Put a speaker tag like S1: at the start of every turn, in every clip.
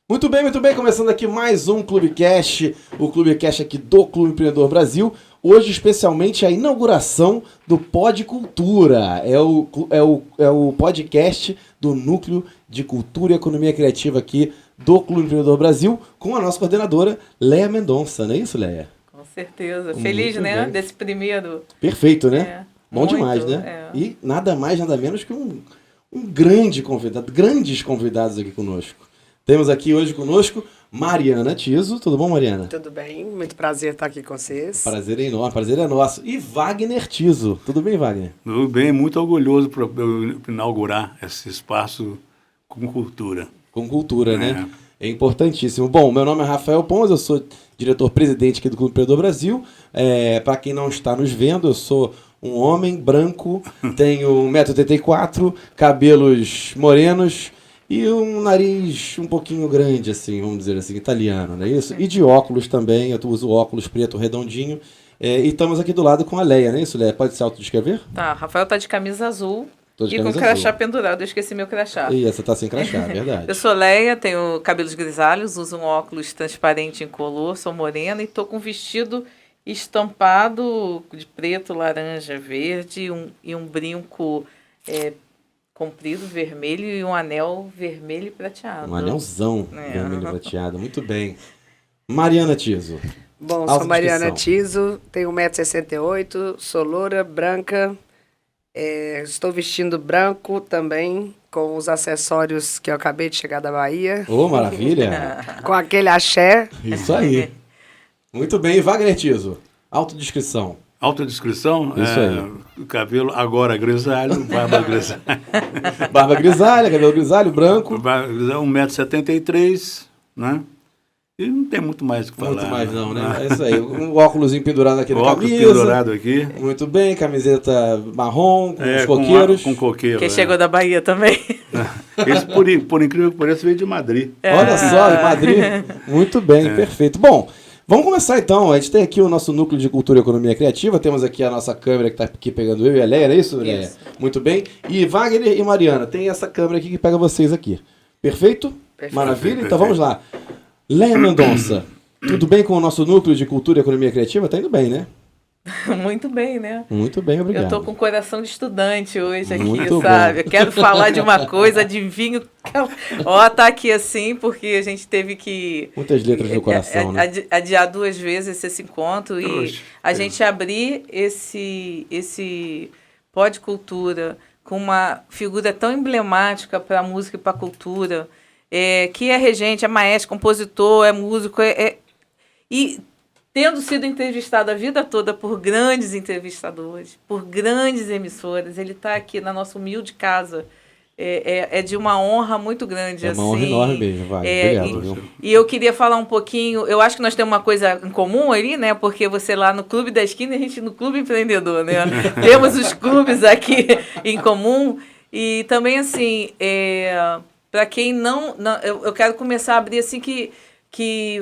S1: Muito bem, começando aqui mais um Clubecast, o Clubecast aqui do Clube Empreendedor Brasil. Hoje, especialmente, a inauguração do Pod Cultura. É o podcast do Núcleo de Cultura e Economia Criativa aqui do Clube Empreendedor Brasil, com a nossa coordenadora, Leia Mendonça. Não é isso, Leia?
S2: Com certeza. Feliz, né?
S1: Bem.
S2: Desse primeiro.
S1: Perfeito, né?
S2: É,
S1: Bom
S2: muito,
S1: demais, né?
S2: é.
S1: E nada mais, nada menos que um grande convidado, grandes convidados aqui conosco. Temos aqui hoje conosco Mariana Tiso. Tudo bom, Mariana?
S3: Tudo bem, muito prazer estar aqui com vocês.
S1: Prazer é enorme, prazer é nosso. E Wagner Tiso. Tudo bem, Wagner?
S4: Tudo bem, muito orgulhoso por inaugurar esse espaço com cultura.
S1: Com cultura, né? É importantíssimo. Bom, meu nome é Rafael Pons, eu sou diretor-presidente aqui do Clube Empreendedor Brasil. Para quem não está nos vendo, eu sou um homem branco, tenho 1,84 m, cabelos morenos e um nariz um pouquinho grande, assim, vamos dizer assim, italiano, não é isso? E de óculos também, eu uso óculos preto redondinho. E estamos aqui do lado com a Leia, não é isso, Leia? Pode se autodescrever?
S2: Tá, Rafael tá de camisa azul
S1: Tô de
S2: e com
S1: camisa
S2: crachá
S1: azul.
S2: pendurado. Eu esqueci meu crachá.
S1: E essa tá sem crachá, é verdade.
S2: Eu sou Leia, tenho cabelos grisalhos, uso um óculos transparente incolor, sou morena e tô com um vestido estampado de preto, laranja, verde e um brinco comprido, vermelho e um anel vermelho e prateado.
S1: Um anelzão
S2: É.
S1: vermelho prateado, muito bem. Mariana Tiso.
S3: Bom, sou Mariana
S1: Autodescrição.
S3: Tiso, tenho 1,68 m, sou loura, branca, estou vestindo branco também, com os acessórios que eu acabei de chegar da Bahia,
S1: Ô, maravilha!
S3: com aquele axé.
S1: Isso aí. Muito bem, Wagner Tiso. Autodescrição.
S4: Autodescrição?
S1: Isso aí.
S4: O cabelo agora grisalho, barba grisalha.
S1: Barba grisalha, cabelo grisalho, branco.
S4: Barba grisalha, 1,73 m, né? E não tem muito mais o que falar.
S1: Muito mais não, né? É isso aí. Um óculosinho pendurado aqui na
S4: Óculos
S1: camisa.
S4: pendurado aqui.
S1: Muito bem, camiseta marrom, com os
S4: com
S1: coqueiros.
S4: Com coqueiro.
S2: Que chegou da Bahia também.
S4: Esse, por incrível que pareça, veio de Madrid.
S1: Olha só, em Madrid. Muito bem, perfeito. Bom, vamos começar então. A gente tem aqui o nosso Núcleo de Cultura e Economia Criativa. Temos aqui a nossa câmera que está aqui pegando eu e a Leia, é isso, Leia?
S2: Isso.
S1: Muito bem. E Wagner e Mariana, tem essa câmera aqui que pega vocês aqui. Perfeito?
S3: Perfeito.
S1: Maravilha? Então vamos lá. Leia Mendonça, tudo bem com o nosso Núcleo de Cultura e Economia Criativa? Tá indo bem, né?
S2: Muito bem, né?
S1: Muito bem, obrigado.
S2: Eu tô com coração de estudante hoje aqui,
S1: Muito
S2: sabe?
S1: bom.
S2: Eu quero falar de uma coisa, adivinho. Ó, tá aqui assim, porque a gente teve que
S1: Muitas letras no coração, né?
S2: adiar 2 vezes esse encontro e
S4: Oxe,
S2: a gente abrir esse Pod Cultura com uma figura tão emblemática para a música e para a cultura, que é regente, é maestro, compositor, é músico, e tendo sido entrevistado a vida toda por grandes entrevistadores, por grandes emissoras, ele está aqui na nossa humilde casa. É de uma honra muito grande.
S1: É uma honra enorme mesmo, Wagner. Obrigado, viu?
S2: E eu queria falar um pouquinho, eu acho que nós temos uma coisa em comum ali, né? Porque você lá no Clube da Esquina e a gente no Clube Empreendedor, né? Temos os clubes aqui em comum. E também, assim, para quem não eu quero começar a abrir assim que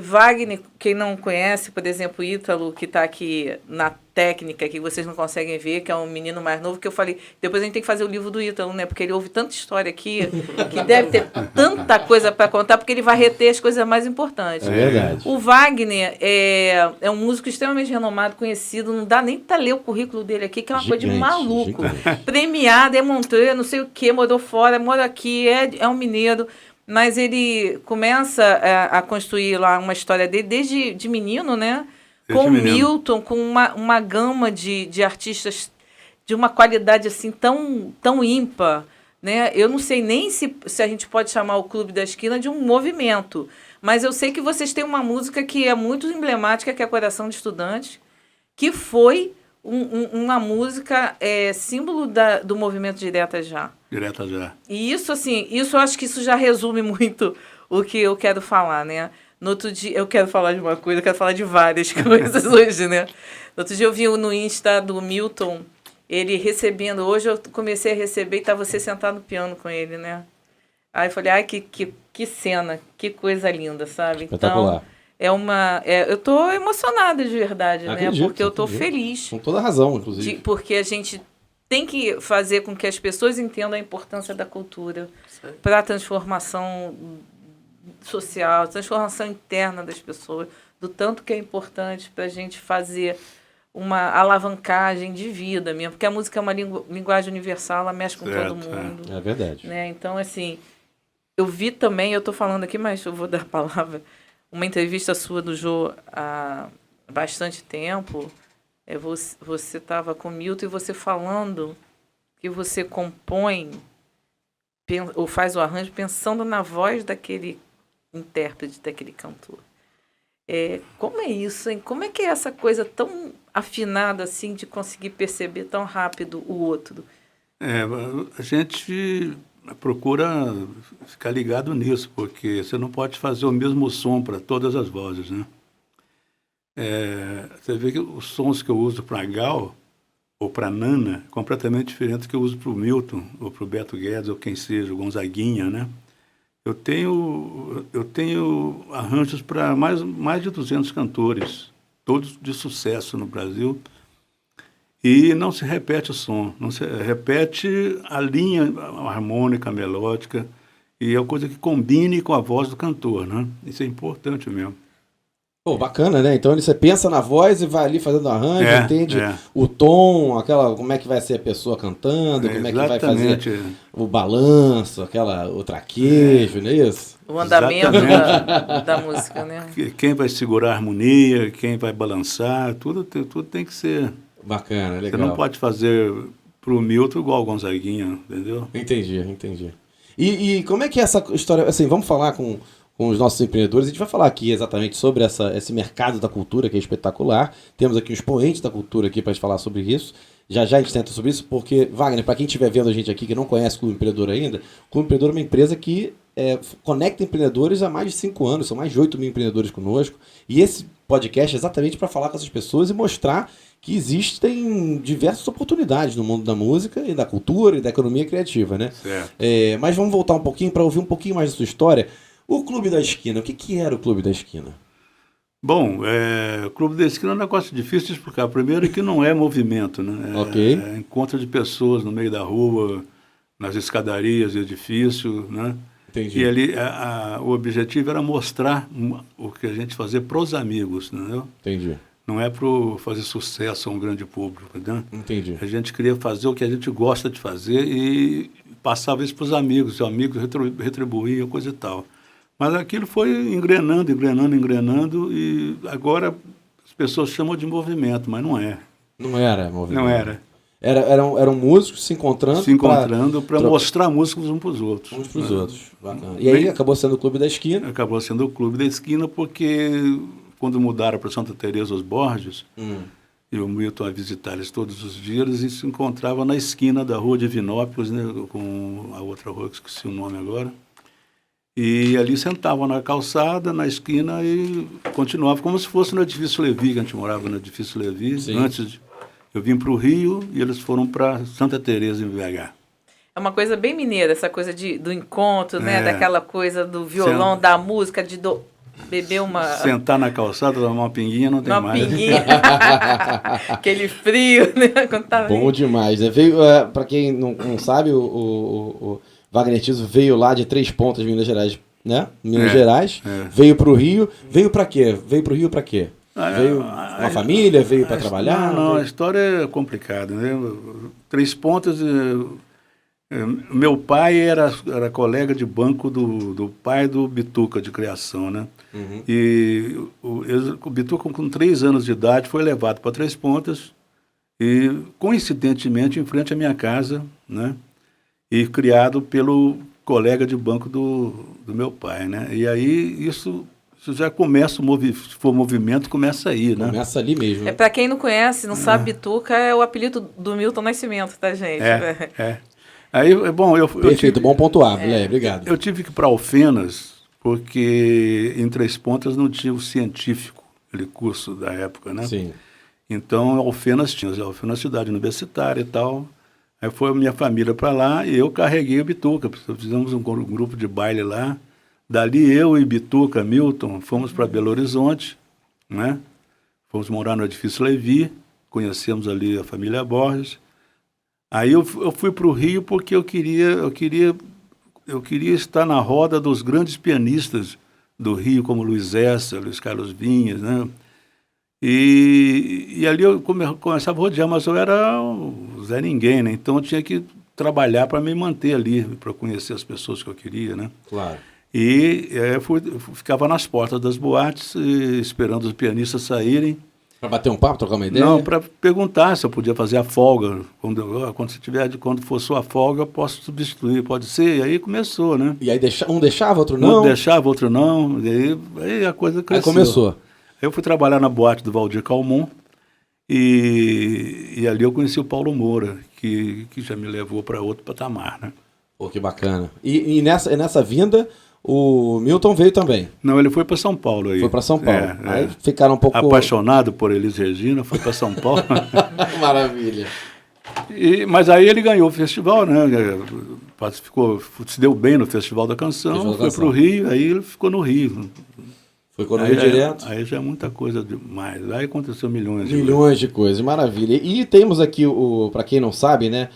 S2: Wagner, quem não conhece, por exemplo, o Ítalo, que está aqui na técnica, que vocês não conseguem ver, que é um menino mais novo, que eu falei, depois a gente tem que fazer o livro do Ítalo, né? Porque ele ouve tanta história aqui, que deve ter tanta coisa para contar, porque ele vai reter as coisas mais importantes.
S1: É verdade.
S2: O Wagner é um músico extremamente renomado, conhecido, não dá nem para ler o currículo dele aqui, que é uma coisa de
S1: Gigante,
S2: maluco.
S1: gigante.
S2: Premiado, Montreux, não sei o quê, morou fora, mora aqui, é um mineiro. Mas ele começa a construir lá uma história dele desde de menino, né?
S4: Desde
S2: Com
S4: menino.
S2: Milton, com uma gama de artistas de uma qualidade assim tão ímpar, né? Eu não sei nem se a gente pode chamar o Clube da Esquina de um movimento, mas eu sei que vocês têm uma música que é muito emblemática, que é Coração de Estudante, que foi uma música símbolo do movimento Direta Já.
S4: Direta já.
S2: E isso, assim, eu acho que isso já resume muito o que eu quero falar, né? No outro dia, eu quero falar de uma coisa, eu quero falar de várias coisas hoje, né? No outro dia eu vi no Insta do Milton, ele recebendo, hoje eu comecei a receber e tá você sentado no piano com ele, né? Aí eu falei, ai, que cena, que coisa linda, sabe?
S1: Espetacular.
S2: Então, eu tô emocionada de verdade,
S1: Acredito,
S2: né? Porque eu tô
S1: acredito.
S2: feliz.
S1: Com toda razão, inclusive.
S2: Porque a gente tem que fazer com que as pessoas entendam a importância da cultura para a transformação social, transformação interna das pessoas, do tanto que é importante para a gente fazer uma alavancagem de vida mesmo, porque a música é uma linguagem universal, ela mexe com todo mundo.
S1: É verdade.
S2: Né? Então, assim, eu vi também, eu estou falando aqui, mas eu vou dar a palavra, uma entrevista sua do Jô há bastante tempo. Você estava com o Milton e você falando que você compõe ou faz o arranjo pensando na voz daquele intérprete, daquele cantor. Como é isso, hein? Como é que é essa coisa tão afinada assim de conseguir perceber tão rápido o outro?
S4: A gente procura ficar ligado nisso, porque você não pode fazer o mesmo som para todas as vozes, né? Você vê que os sons que eu uso para Gal ou para Nana, completamente diferente do que eu uso para o Milton, ou para o Beto Guedes, ou quem seja, o Gonzaguinha, né? Eu tenho arranjos para mais de 200 cantores, todos de sucesso no Brasil, e não se repete o som, não se repete a linha harmônica, melódica, e é uma coisa que combine com a voz do cantor, né? Isso é importante mesmo.
S1: Pô, bacana, né? Então você pensa na voz e vai ali fazendo arranjo, entende o tom, como é que vai ser a pessoa cantando, como é que vai fazer o balanço, o traquejo, não é isso?
S2: O andamento da música, né?
S4: Quem vai segurar a harmonia, quem vai balançar, tudo tem que ser...
S1: Bacana, legal.
S4: Você não pode fazer pro Milton igual o Gonzaguinha, entendeu?
S1: Entendi. E como é que é essa história, assim, vamos falar com os nossos empreendedores, a gente vai falar aqui exatamente sobre esse mercado da cultura, que é espetacular. Temos aqui os expoentes da cultura aqui para falar sobre isso. Já a gente tenta sobre isso, porque, Wagner, para quem estiver vendo a gente aqui que não conhece o Clube Empreendedor ainda, o Clube Empreendedor é uma empresa que conecta empreendedores há mais de 5 anos, são mais de 8 mil empreendedores conosco, e esse podcast é exatamente para falar com essas pessoas e mostrar que existem diversas oportunidades no mundo da música e da cultura e da economia criativa, né?
S4: Certo.
S1: Mas vamos voltar um pouquinho para ouvir um pouquinho mais da sua história. O Clube da Esquina, o que era o Clube da Esquina?
S4: Bom, o Clube da Esquina é um negócio difícil de explicar. Primeiro que não é movimento, né?
S1: Ok.
S4: É encontro de pessoas no meio da rua, nas escadarias, edifício, né?
S1: Entendi.
S4: E ali o objetivo era mostrar o que a gente fazia para os amigos, entendeu?
S1: Entendi.
S4: Não é para fazer sucesso a um grande público, né?
S1: Entendi.
S4: A gente queria fazer o que a gente gosta de fazer e passava isso para os amigos retribuíam, coisa e tal. Mas aquilo foi engrenando, e agora as pessoas chamam de movimento, mas não é.
S1: Não era movimento.
S4: Não era.
S1: Eram músicos se encontrando
S4: para mostrar músicos uns para os outros.
S1: Uns para os outros. Bacana. E aí acabou sendo o Clube da Esquina?
S4: Acabou sendo o Clube da Esquina porque quando mudaram para Santa Teresa os Borges, e o Milton a visitar eles todos os dias, eles se encontravam na esquina da rua de Vinópolis, né, com a outra rua que esqueci o nome agora. E ali sentavam na calçada, na esquina, e continuavam como se fosse no Edifício Levi, que a gente morava no Edifício Levi. Sim. Eu vim para o Rio e eles foram para Santa Teresa, em BH.
S2: É uma coisa bem mineira, essa coisa do encontro, né? Daquela coisa do violão, da música, de beber uma...
S4: Sentar na calçada, tomar uma pinguinha, não tem mais.
S2: Uma pinguinha. Aquele frio, né? Quando tá
S1: bom demais, né? Veio, para quem não sabe, o Wagner Tiso veio lá de Três Pontas, Minas Gerais, né? Minas Gerais. Veio para o Rio. Veio para quê? Veio para o Rio para quê? Veio uma família? Veio para trabalhar?
S4: Não, a história é complicada, né? Três Pontas... Meu pai era colega de banco do pai do Bituca, de criação, né? Uhum. E o Bituca, com 3 anos de idade, foi levado para Três Pontas e, coincidentemente, em frente à minha casa, né? E criado pelo colega de banco do meu pai, né? E aí isso já começa, se for movimento, começa aí, né?
S1: Começa ali mesmo.
S2: Para quem não conhece, não sabe, Bituca é o apelido do Milton Nascimento, tá, gente?
S4: Aí, bom,
S1: Perfeito, bom pontuar, obrigado.
S4: Eu tive que ir para Alfenas, porque em Três Pontas não tinha o científico, aquele curso da época, né?
S1: Sim.
S4: Então, Alfenas tinha, Alfenas cidade universitária e tal. Aí foi a minha família para lá e eu carreguei o Bituca. Fizemos um grupo de baile lá. Dali eu e Bituca, Milton, fomos para Belo Horizonte, né? Fomos morar no Edifício Levi, conhecemos ali a família Borges. Aí eu fui para o Rio porque eu queria eu queria estar na roda dos grandes pianistas do Rio, como Luiz Essa, Luiz Carlos Vinhas, né? E ali eu começava a rodear, mas eu era o Zé Ninguém, né? Então eu tinha que trabalhar para me manter ali, para conhecer as pessoas que eu queria, né?
S1: Claro.
S4: E eu ficava nas portas das boates, esperando os pianistas saírem.
S1: Para bater um papo, trocar uma ideia?
S4: Não, para perguntar se eu podia fazer a folga. Quando for sua folga, eu posso substituir, pode ser? E aí começou, né?
S1: E aí um deixava, outro não?
S4: Um deixava, outro não. E aí a coisa cresceu.
S1: Aí começou.
S4: Eu fui trabalhar na boate do Valdir Calmon e ali eu conheci o Paulo Moura, que já me levou para outro patamar, né?
S1: Pô, que bacana. E nessa vinda, o Milton veio também?
S4: Não, ele foi para São Paulo. Aí.
S1: Foi para São Paulo. Aí ficaram um pouco...
S4: Apaixonado por Elis Regina, foi para São Paulo.
S1: Maravilha.
S4: Mas aí ele ganhou o festival, né? Se deu bem no Festival da Canção, foi para o Rio, aí ele ficou no Rio.
S1: Ficou no Rio direto?
S4: Aí já é muita coisa demais. Aí aconteceu milhões
S1: de coisas, maravilha. E temos aqui, para quem não sabe, né,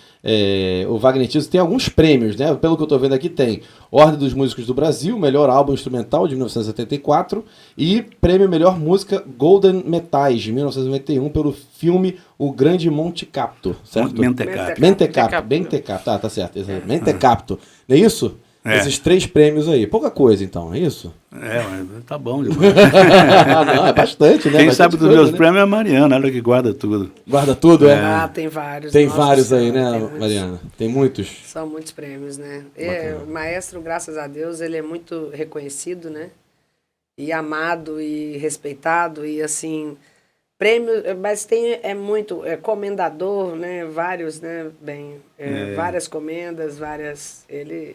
S1: o Wagner Tiso tem alguns prêmios, né? Pelo que eu estou vendo aqui, tem Ordem dos Músicos do Brasil, melhor álbum instrumental de 1974 e prêmio Melhor Música Golden Metais de 1991 pelo filme O Grande Monte Capto, certo? Mentecapto, tá certo. Mentecapto, não é isso? Esses 3 prêmios aí. Pouca coisa, então, é isso?
S4: Mas tá bom demais.
S1: Não, é bastante, né?
S4: Quem sabe dos meus prêmios é a Mariana, ela que guarda tudo.
S1: Guarda tudo,
S3: tem vários.
S1: Tem vários aí, né, Mariana? Tem muitos?
S3: São muitos prêmios, né? O maestro, graças a Deus, ele é muito reconhecido, né? E amado e respeitado e, assim... Prêmio, mas muito comendador, né? Vários, né? Várias comendas, várias. Ele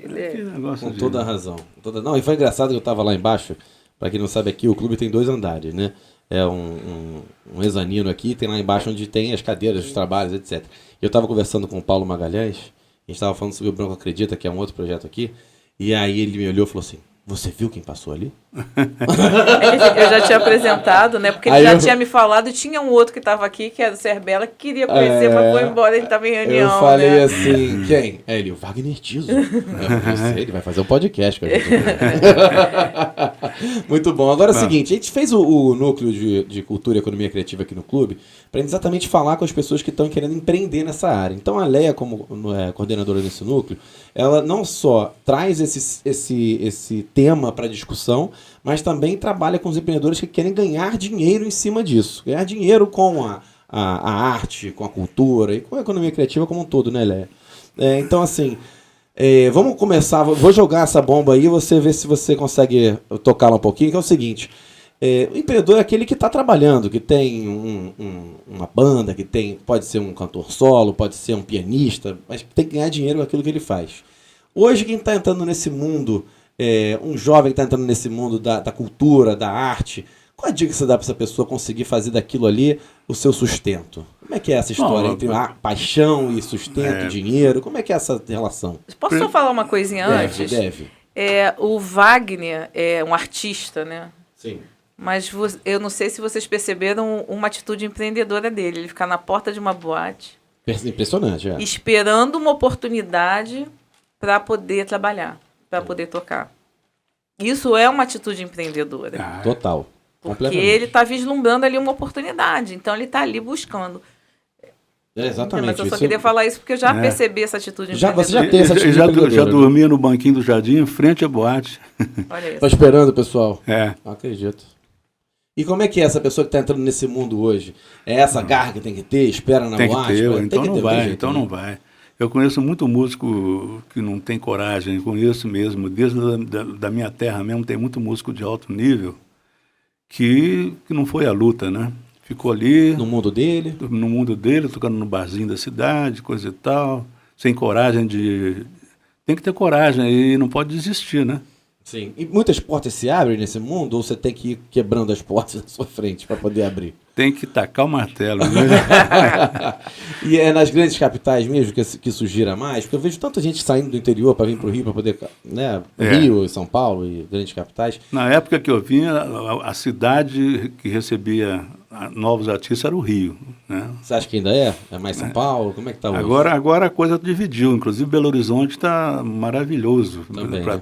S1: com toda a razão. Não, e foi engraçado que eu estava lá embaixo. Para quem não sabe, aqui o clube tem 2 andares, né? É um mezanino aqui, tem lá embaixo onde tem as cadeiras, os trabalhos, etc. Eu estava conversando com o Paulo Magalhães, a gente estava falando sobre o Branco Acredita, que é um outro projeto aqui, e aí ele me olhou e falou assim: você viu quem passou ali?
S2: Eu já tinha apresentado, né? Porque ele já tinha me falado, e tinha um outro que estava aqui, que era o Cerbela, que queria conhecer, mas foi embora, ele estava em reunião.
S1: Eu falei assim, quem? Ele, o Wagner Tiso. Ele vai fazer um podcast com a gente. Muito bom. Agora é o seguinte, a gente fez o núcleo de cultura e economia criativa aqui no clube, para exatamente falar com as pessoas que estão querendo empreender nessa área. Então a Leia, como coordenadora desse núcleo, ela não só traz esse tema para discussão, mas também trabalha com os empreendedores que querem ganhar dinheiro em cima disso. Ganhar dinheiro com a arte, com a cultura e com a economia criativa como um todo, né, Léa? Então, assim, vamos começar. Vou jogar essa bomba aí e você vê se você consegue tocá-la um pouquinho, que é o seguinte. O empreendedor é aquele que está trabalhando, que tem uma banda, pode ser um cantor solo, pode ser um pianista, mas tem que ganhar dinheiro com aquilo que ele faz. Hoje, quem está entrando nesse mundo... um jovem que está entrando nesse mundo da cultura, da arte, qual a dica que você dá para essa pessoa conseguir fazer daquilo ali o seu sustento? Como é que é essa história entre paixão e sustento, dinheiro? Como é que é essa relação?
S2: Posso só falar uma coisinha antes?
S1: Deve.
S2: O Wagner é um artista, né?
S1: Sim.
S2: Mas eu não sei se vocês perceberam uma atitude empreendedora dele. Ele ficar na porta de uma boate.
S1: Impressionante,
S2: esperando uma oportunidade para poder trabalhar. Para poder tocar. Isso é uma atitude empreendedora.
S1: Total.
S2: Porque ele está vislumbrando ali uma oportunidade. Então, ele está ali buscando.
S1: Exatamente.
S2: Mas eu só queria falar isso porque eu já percebi essa atitude empreendedora.
S1: Você já tem essa atitude empreendedora.
S4: Já dormia no banquinho do jardim, em frente à boate.
S2: Olha isso.
S1: Tá esperando, pessoal?
S4: Não
S1: acredito. E como é que é essa pessoa que está entrando nesse mundo hoje? É essa garra que tem que ter? Espera na boate?
S4: Então não vai. Eu conheço muito músico que não tem coragem, conheço mesmo, desde da minha terra mesmo, tem muito músico de alto nível que não foi à luta, né? Ficou ali...
S1: No mundo dele,
S4: tocando no barzinho da cidade, coisa e tal, sem coragem de... Tem que ter coragem e não pode desistir, né?
S1: Sim. E muitas portas se abrem nesse mundo ou você tem que ir quebrando as portas na sua frente para poder abrir?
S4: Tem que tacar o martelo, né?
S1: E é nas grandes capitais mesmo que isso gira mais? Porque eu vejo tanta gente saindo do interior para vir para o Rio, para poder... né? Rio, São Paulo e grandes capitais.
S4: Na época que eu vinha, a cidade que recebia novos artistas era o Rio, né?
S1: Você acha que ainda é? É mais São Paulo? Como é que tá hoje?
S4: Agora a coisa dividiu, inclusive Belo Horizonte está maravilhoso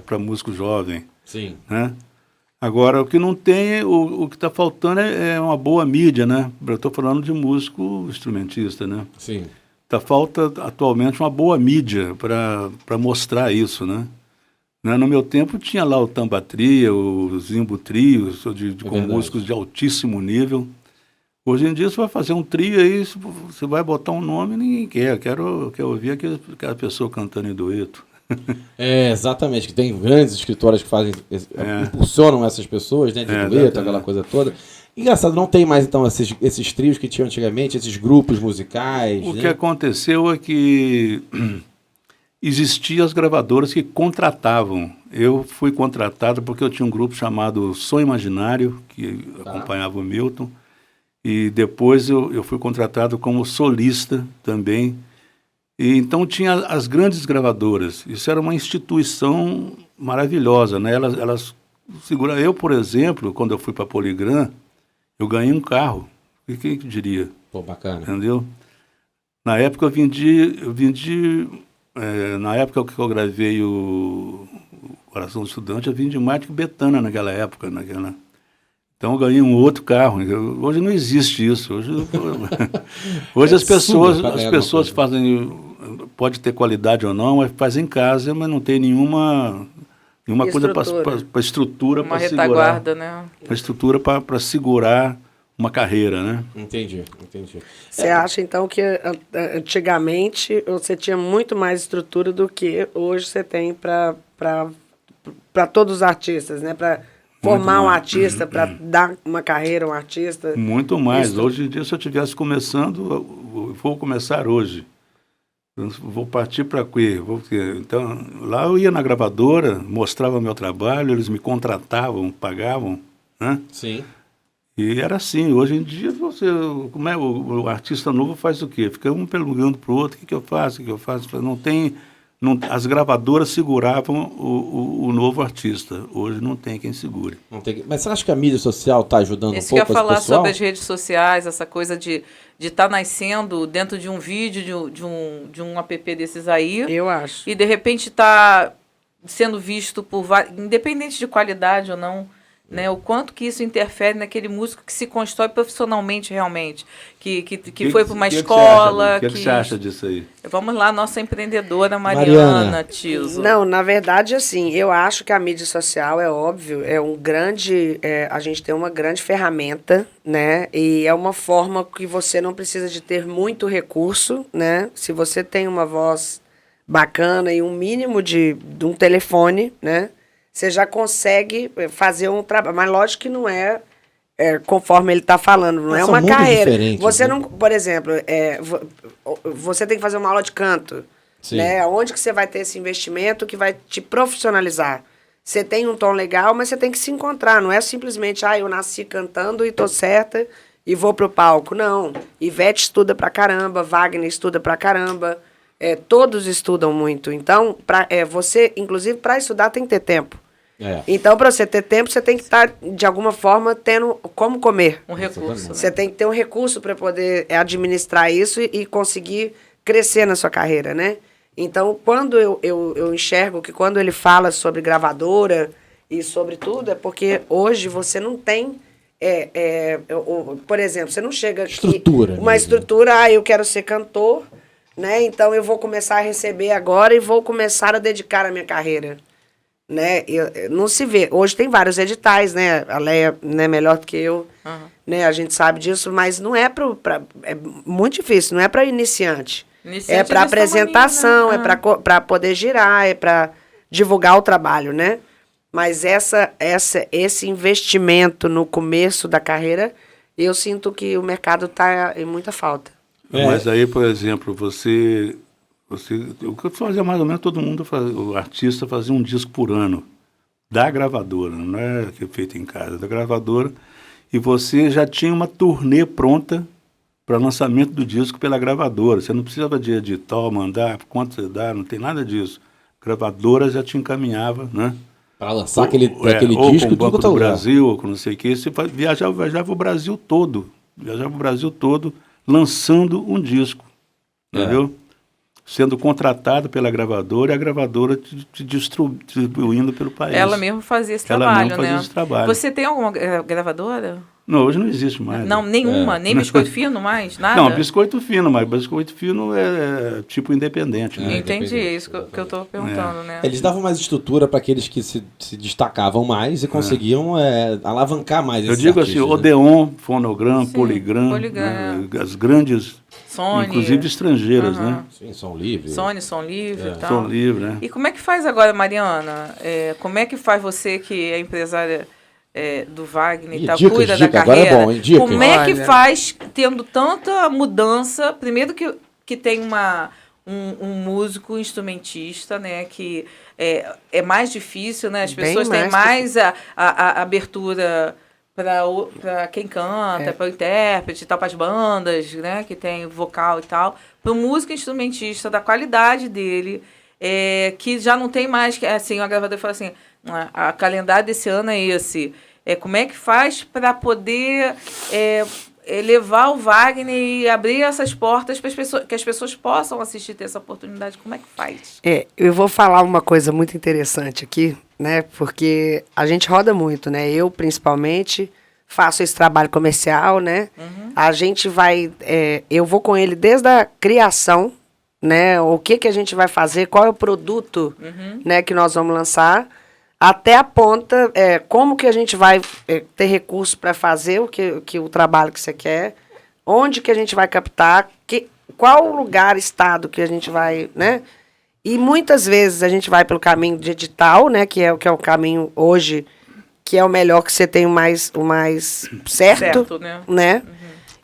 S4: para
S1: né?
S4: músico jovem.
S1: Sim.
S4: Né? Agora, o que não tem, o que está faltando é uma boa mídia, né? Eu estou falando de músico instrumentista, né?
S1: Sim.
S4: Falta atualmente uma boa mídia para mostrar isso, né? No meu tempo tinha lá o Tamba Trio, o Zimbo Trio, com músicos de altíssimo nível. Hoje em dia você vai fazer um trio aí, você vai botar um nome e ninguém quer. Quero ouvir aquela pessoa cantando em dueto.
S1: Exatamente, que tem grandes escritoras que fazem, impulsionam essas pessoas, né, de dueto, aquela coisa toda. Engraçado, não tem mais então esses trios que tinham antigamente, esses grupos musicais.
S4: O que aconteceu é que existiam as gravadoras que contratavam. Eu fui contratado porque eu tinha um grupo chamado Som Imaginário, que acompanhava o Milton, e depois eu fui contratado como solista também. E então tinha as grandes gravadoras. Isso era uma instituição maravilhosa, né? Elas seguram. Eu, por exemplo, quando eu fui para a Poligram, eu ganhei um carro. E quem que diria?
S1: Pô, bacana.
S4: Entendeu? Na época eu vendi na época que eu gravei o Coração do Estudante, eu vendi mais que Betânia naquela época. Então eu ganhei um outro carro. Hoje não existe isso. Hoje as pessoas fazem, pode ter qualidade ou não, mas fazem em casa, mas não tem nenhuma coisa para estrutura para segurar. Uma retaguarda, né? Uma estrutura para segurar uma carreira, né?
S1: Entendi.
S3: Você acha, então, que antigamente você tinha muito mais estrutura do que hoje você tem para todos os artistas, né? Para formar um artista, para dar uma carreira a um artista?
S4: Muito mais. Hoje em dia, se eu estivesse começando, vou começar hoje. Vou partir para quê? Então, lá eu ia na gravadora, mostrava meu trabalho, eles me contratavam, pagavam, né?
S1: Sim.
S4: E era assim. Hoje em dia, o artista novo faz o quê? Fica um perguntando para o outro, o que eu faço? As gravadoras seguravam o novo artista. Hoje não tem quem segure.
S1: Mas você acha que a mídia social está ajudando um pouco esse pessoal?
S2: Isso que eu ia falar sobre as redes sociais, essa coisa de estar nascendo dentro de um vídeo, de um app desses aí.
S3: Eu acho.
S2: E de repente está sendo visto por independente de qualidade ou não. Né, o quanto que isso interfere naquele músico que se constrói profissionalmente realmente, que foi para uma escola.
S4: O que você acha disso aí?
S2: Vamos lá, nossa empreendedora Mariana Tiso.
S3: Não, na verdade, assim, eu acho que a mídia social, é óbvio, a gente tem uma grande ferramenta, né? E é uma forma que você não precisa de ter muito recurso, né? Se você tem uma voz bacana e um mínimo de um telefone, né? Você já consegue fazer um trabalho. Mas lógico que não é conforme ele está falando, não é uma carreira. Você não, por exemplo, você tem que fazer uma aula de canto. Né? Onde que você vai ter esse investimento que vai te profissionalizar? Você tem um tom legal, mas você tem que se encontrar. Não é simplesmente, eu nasci cantando e tô certa e vou pro palco. Não. Ivete estuda pra caramba, Wagner estuda pra caramba. Todos estudam muito. Então, você, inclusive, para estudar, tem que ter tempo. Então, para você ter tempo, você tem que estar, de alguma forma, tendo como comer.
S2: Um recurso.
S3: Você tem que ter um recurso para poder administrar isso e conseguir crescer na sua carreira, né? Então, quando eu enxergo que quando ele fala sobre gravadora e sobre tudo, é porque hoje você não tem... por exemplo, você não chega aqui... Uma estrutura, eu quero ser cantor... Né? Então, eu vou começar a receber agora e vou começar a dedicar a minha carreira. Né? Não se vê. Hoje tem vários editais, né? A Leia, né, melhor do que eu. Né? A gente sabe disso, mas não é é muito difícil, não é para iniciante. É para apresentação, é para poder girar, é para divulgar o trabalho, né? Mas esse investimento no começo da carreira, eu sinto que o mercado está em muita falta.
S4: Mas aí, por exemplo, o que eu fazia mais ou menos, todo mundo, o artista fazia um disco por ano, da gravadora, não é que é feito em casa, da gravadora, e você já tinha uma turnê pronta para lançamento do disco pela gravadora. Você não precisava de editar, mandar, quanto você dá, não tem nada disso. A gravadora já te encaminhava, né?
S1: Para lançar aquele
S4: ou
S1: disco
S4: com o Banco do Brasil, ou com não sei o que, você viajava o Brasil todo. viajava o Brasil todo lançando um disco, entendeu? Sendo contratado pela gravadora e a gravadora te distribuindo pelo país.
S2: Ela mesmo fazia esse
S4: Ela
S2: trabalho,
S4: mesmo fazia
S2: né?
S4: esse trabalho.
S2: Você tem alguma gravadora?
S4: Não, hoje não existe mais.
S2: Não, nenhuma, nem biscoito fino mais, nada?
S4: Não, biscoito fino, mas biscoito fino é tipo independente, né?
S2: Entendi, é isso que eu estou perguntando, né?
S1: Eles davam mais estrutura para aqueles que se destacavam mais e conseguiam alavancar mais
S4: Eu
S1: esses
S4: digo
S1: artistas,
S4: assim,
S1: né?
S4: Odeon, Fonogram,
S2: Sim,
S4: Polygram,
S2: Polygram,
S4: as grandes,
S2: Sony,
S4: inclusive estrangeiras, né?
S1: Sim, som livre.
S2: Sony, som livre e tal.
S4: Som livre, né?
S2: E como é que faz agora, Mariana? Como é que faz você que é empresária do Wagner e tal,
S1: dicas,
S2: cuida da
S1: dicas, agora
S2: carreira?
S1: é bom, hein? Dicas.
S2: Como é que
S3: Olha.
S2: faz tendo tanta mudança? Primeiro que tem um músico instrumentista, né? Que é mais difícil, né? As
S3: Bem
S2: pessoas têm
S3: mais
S2: mais a abertura para quem canta, para o intérprete e tal, para as bandas, né? Que tem vocal e tal. Para o músico instrumentista, da qualidade dele, que já não tem mais, que assim, o gravador fala assim, a calendário desse ano é esse. Como é que faz para poder levar o Wagner e abrir essas portas para que as pessoas possam assistir, ter essa oportunidade? Como é que faz?
S3: Eu vou falar uma coisa muito interessante aqui, né? Porque a gente roda muito, né? Eu, principalmente, faço esse trabalho comercial, né? A gente vai... eu vou com ele desde a criação, né? O que a gente vai fazer, qual é o produto, né, que nós vamos lançar, até a ponta, como que a gente vai ter recurso para fazer o trabalho que você quer, onde que a gente vai captar, qual lugar, estado que a gente vai, né? E muitas vezes a gente vai pelo caminho de edital, né, que é o caminho hoje, que é o melhor, que você tem o mais certo, né?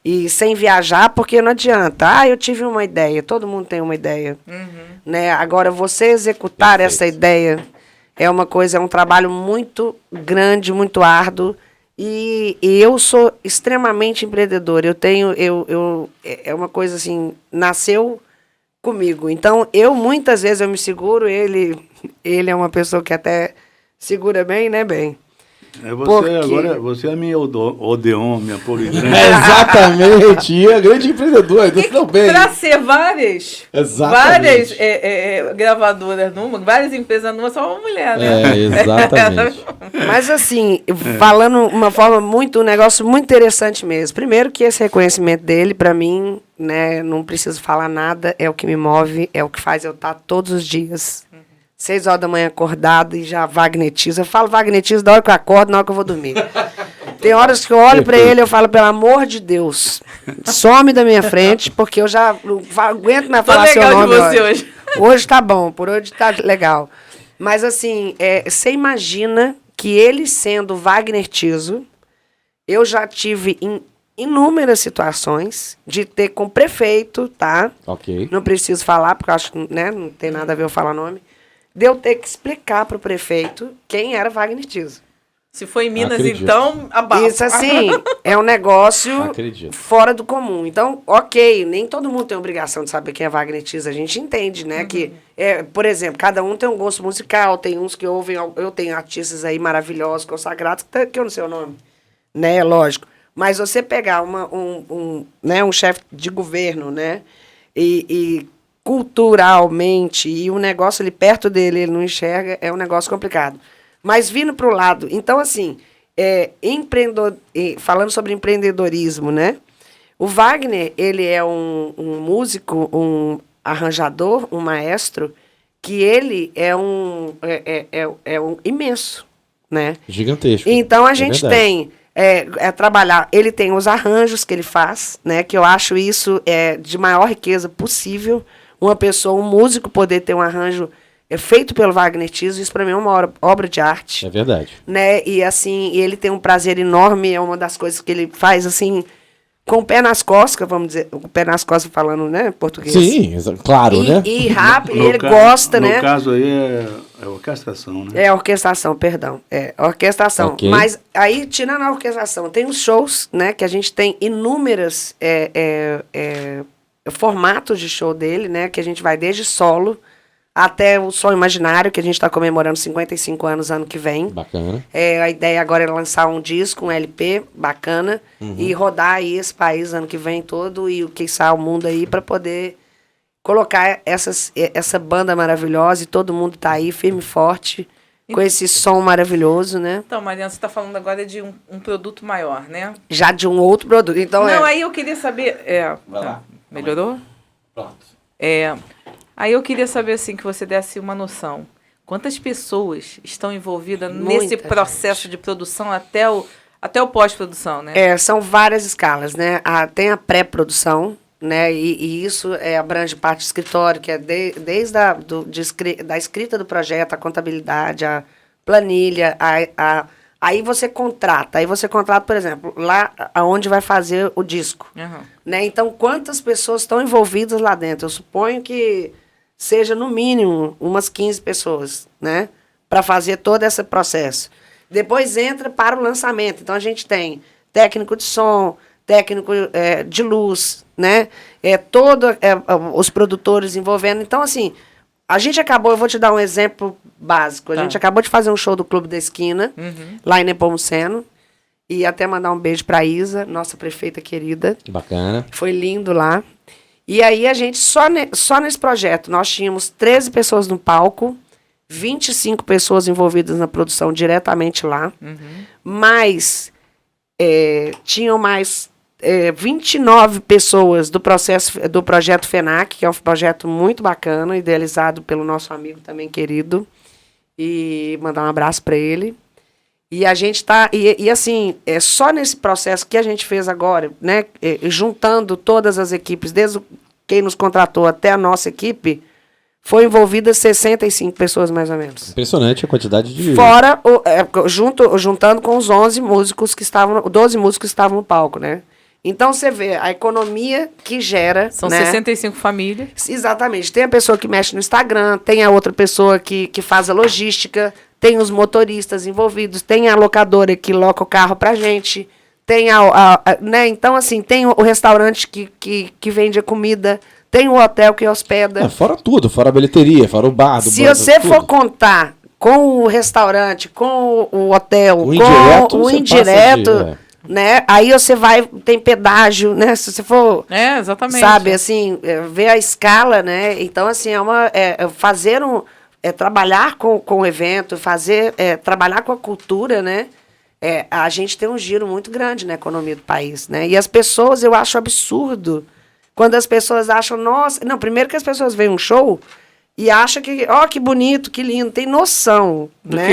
S3: E sem viajar, porque não adianta. Eu tive uma ideia, todo mundo tem uma ideia. Né? Agora, você executar essa ideia é um trabalho muito grande, muito árduo. E eu sou extremamente empreendedora. É uma coisa assim, nasceu comigo. Então, muitas vezes eu me seguro, ele é uma pessoa que até segura bem, né, bem?
S4: Agora, você é minha Odeon, minha Polygram.
S1: Exatamente, e é grande empreendedor, então tudo bem.
S2: Para ser várias gravadoras várias empresas numa, só uma mulher, né?
S1: Exatamente.
S3: Mas assim, falando um negócio muito interessante mesmo. Primeiro que esse reconhecimento dele, para mim, né, não preciso falar nada, é o que me move, é o que faz eu estar todos os dias 6 horas da manhã acordado e já wagnetizo. Eu falo wagnetizo da hora que eu acordo, na hora que eu vou dormir. Tem horas que eu olho para ele e eu falo, pelo amor de Deus, some da minha frente, porque eu já não aguento mais falar seu nome.
S2: De você hoje.
S3: Hoje tá bom, por hoje tá legal. Mas assim, você imagina que ele sendo Wagner Tiso, eu já tive em inúmeras situações de ter com prefeito, tá?
S1: Ok.
S3: Não preciso falar, porque eu acho que, né, não tem nada a ver eu falar nome. De eu ter que explicar para o prefeito quem era Wagner Tiso.
S2: Se for em Minas,
S1: Acredito.
S2: então, abafa.
S3: Isso, assim, é um negócio
S1: Acredito.
S3: fora do comum. Então, ok, nem todo mundo tem obrigação de saber quem é Wagner Tiso. A gente entende, né? Que, por exemplo, cada um tem um gosto musical, tem uns que ouvem... Eu tenho artistas aí maravilhosos, consagrados, que eu não sei o nome, né? Lógico. Mas você pegar um chefe de governo, né? E culturalmente, e o negócio ali perto dele, ele não enxerga, é um negócio complicado. Mas vindo para o lado, então assim, falando sobre empreendedorismo, né? O Wagner, ele é um músico, um arranjador, um maestro, que ele é um imenso, né?
S1: Gigantesco.
S3: Então a gente
S1: verdade.
S3: tem trabalhar, ele tem os arranjos que ele faz, né? Que eu acho isso de maior riqueza possível. Uma pessoa, um músico, poder ter um arranjo feito pelo Wagner Tiso, isso para mim é uma obra de arte.
S1: É verdade.
S3: Né? E assim, ele tem um prazer enorme, é uma das coisas que ele faz assim, com o pé nas costas, vamos dizer, o pé nas costas falando, né, português.
S1: Sim, claro, né?
S3: E rápido, ele gosta, né?
S4: No caso aí é orquestração, né?
S3: É orquestração, perdão. Orquestração.
S1: Okay.
S3: Mas aí, tirando a orquestração, tem os shows, né, que a gente tem inúmeras formatos de show dele, né, que a gente vai desde solo até o Som Imaginário, que a gente está comemorando 55 anos ano que vem.
S1: Bacana.
S3: A ideia agora é lançar um disco, um LP bacana, e rodar aí esse país ano que vem todo e quem sabe o mundo aí para poder colocar essa banda maravilhosa e todo mundo tá aí firme e forte com esse som maravilhoso, né?
S2: Então, Mariana, você está falando agora de um produto maior, né?
S3: Já de um outro produto. Então,
S2: não, aí eu queria saber...
S1: Vai lá.
S2: Melhorou?
S1: Pronto.
S2: Aí eu queria saber, assim, que você desse uma noção. Quantas pessoas estão envolvidas
S3: Muita
S2: nesse processo
S3: gente.
S2: de produção até o pós-produção, né?
S3: São várias escalas, né? Tem a pré-produção, né? E isso abrange parte do escritório, que é desde da escrita do projeto, a contabilidade, a planilha, aí você contrata. Aí você contrata, por exemplo, lá aonde vai fazer o disco.
S2: Uhum.
S3: Né? Então, quantas pessoas estão envolvidas lá dentro? Eu suponho que seja, no mínimo, umas 15 pessoas, né? Para fazer todo esse processo. Depois entra para o lançamento. Então, a gente tem técnico de som, técnico de luz, né? Os produtores envolvendo. Então, assim, a gente acabou, eu vou te dar um exemplo básico. A gente acabou de fazer um show do Clube da Esquina, lá em Nepomuceno. E até mandar um beijo para a Isa, nossa prefeita querida.
S1: Bacana.
S3: Foi lindo lá. E aí a gente, só nesse projeto, nós tínhamos 13 pessoas no palco, 25 pessoas envolvidas na produção diretamente lá. Mas tinham mais 29 pessoas do projeto FENAC, que é um projeto muito bacana, idealizado pelo nosso amigo também querido. E mandar um abraço para ele. E a gente está, assim, só nesse processo que a gente fez agora, né, juntando todas as equipes, desde quem nos contratou até a nossa equipe, foi envolvida 65 pessoas mais ou menos.
S1: Impressionante a quantidade de...
S3: Fora, juntando com os 12 músicos que estavam no palco, né? Então, você vê a economia que gera...
S2: São,
S3: né?
S2: 65 famílias.
S3: Exatamente. Tem a pessoa que mexe no Instagram, tem a outra pessoa que faz a logística, tem os motoristas envolvidos, tem a locadora que loca o carro pra gente, tem né? Então, assim, tem o restaurante que vende a comida, tem o hotel que hospeda.
S1: Fora tudo, fora a bilheteria, fora o bar.
S3: Se você for contar com o restaurante, com o hotel, com o indireto, né? Aí você tem pedágio, né? Se você for...
S2: exatamente.
S3: Sabe, assim, ver a escala, né? Então, assim, trabalhar com o evento, trabalhar com a cultura, né? A gente tem um giro muito grande na economia do país, né? E as pessoas, eu acho absurdo quando as pessoas acham, nossa... Não, primeiro que as pessoas veem um show e acham que, que bonito, que lindo, tem noção, né?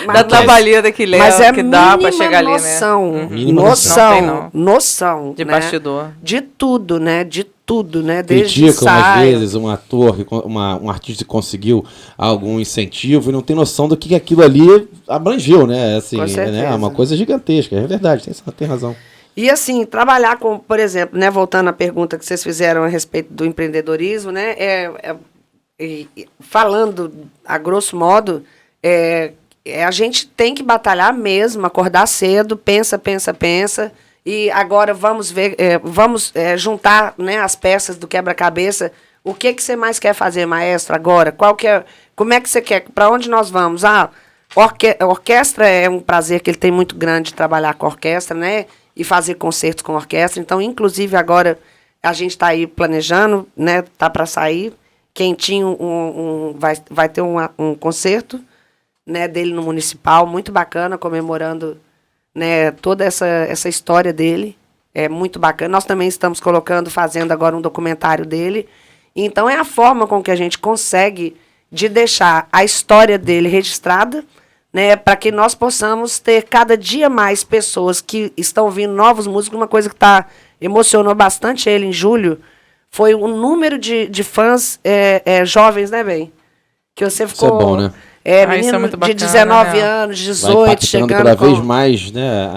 S2: Da trabalheira que leva, que dá para chegar ali,
S3: noção,
S2: né?
S3: Noção.
S2: De
S3: né?
S2: bastidor.
S3: De tudo, né? De tudo, né? Desde
S1: criticam às vezes um ator, um artista que conseguiu algum incentivo e não tem noção do que aquilo ali abrangeu, né? Assim,
S3: com certeza.
S1: É uma coisa gigantesca, é verdade, tem razão.
S3: E assim, trabalhar com, por exemplo, né, voltando à pergunta que vocês fizeram a respeito do empreendedorismo, né? Falando a grosso modo, a gente tem que batalhar mesmo, acordar cedo, pensa. E agora vamos ver, vamos juntar, né, as peças do quebra-cabeça. O que você mais quer fazer, maestro, agora? Como é que você quer? Para onde nós vamos? Orquestra é um prazer que ele tem muito grande de trabalhar com orquestra, né? E fazer concertos com orquestra. Então, inclusive, agora a gente está aí planejando, né? Tá para sair. Quentinho vai ter um concerto, né, dele no Municipal, muito bacana, comemorando, né, toda essa história dele. É muito bacana. Nós também estamos fazendo agora um documentário dele. Então, é a forma com que a gente consegue de deixar a história dele registrada, né, para que nós possamos ter cada dia mais pessoas que estão ouvindo novos músicos. Uma coisa que emocionou bastante ele em julho foi o número de fãs jovens, né, bem? Que você ficou...
S1: Isso é bom, né?
S3: Menino
S2: muito
S3: de
S2: bacana,
S3: 19
S2: né?
S3: anos, 18, chegando...
S1: cada vez mais, né,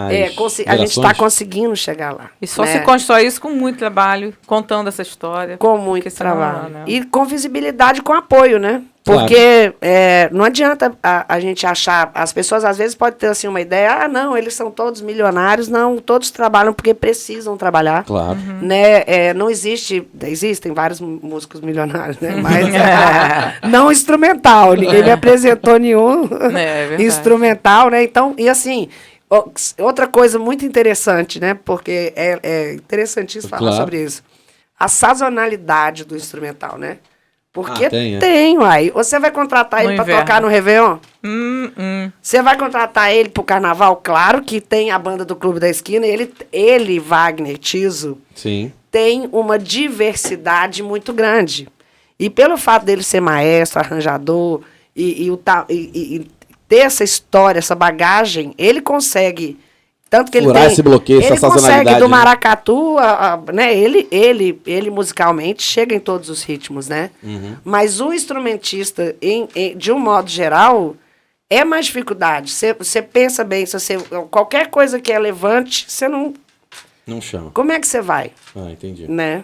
S3: a gente está conseguindo chegar lá.
S2: E só
S3: né?
S2: se constrói isso com muito trabalho, contando essa história.
S3: Com muito trabalho. E com visibilidade, com apoio, né? Porque não adianta a gente achar... As pessoas, às vezes, podem ter assim, uma ideia. Não, eles são todos milionários. Não, todos trabalham porque precisam trabalhar.
S1: Claro.
S3: Né? Não existe... Existem vários músicos milionários, né? Mas não instrumental. Ninguém me apresentou nenhum instrumental, né? Então, e assim... Outra coisa muito interessante, né? Porque é interessantíssimo falar sobre isso. A sazonalidade do instrumental, né? Porque tem, uai. Você vai contratar ele para tocar no Réveillon? Você vai contratar ele pro carnaval? Claro que tem a banda do Clube da Esquina. Ele Wagner Tiso, tem uma diversidade muito grande. E pelo fato dele ser maestro, arranjador, e ter essa história, essa bagagem, ele consegue... Tanto que
S1: furar esse bloqueio, essa sazonalidade.
S3: Ele consegue do maracatu, né? Ele musicalmente chega em todos os ritmos, né? Mas o instrumentista, de um modo geral, é mais dificuldade. Você pensa bem, se qualquer coisa que é levante, você não chama. Como é que você vai?
S1: Entendi.
S3: Né?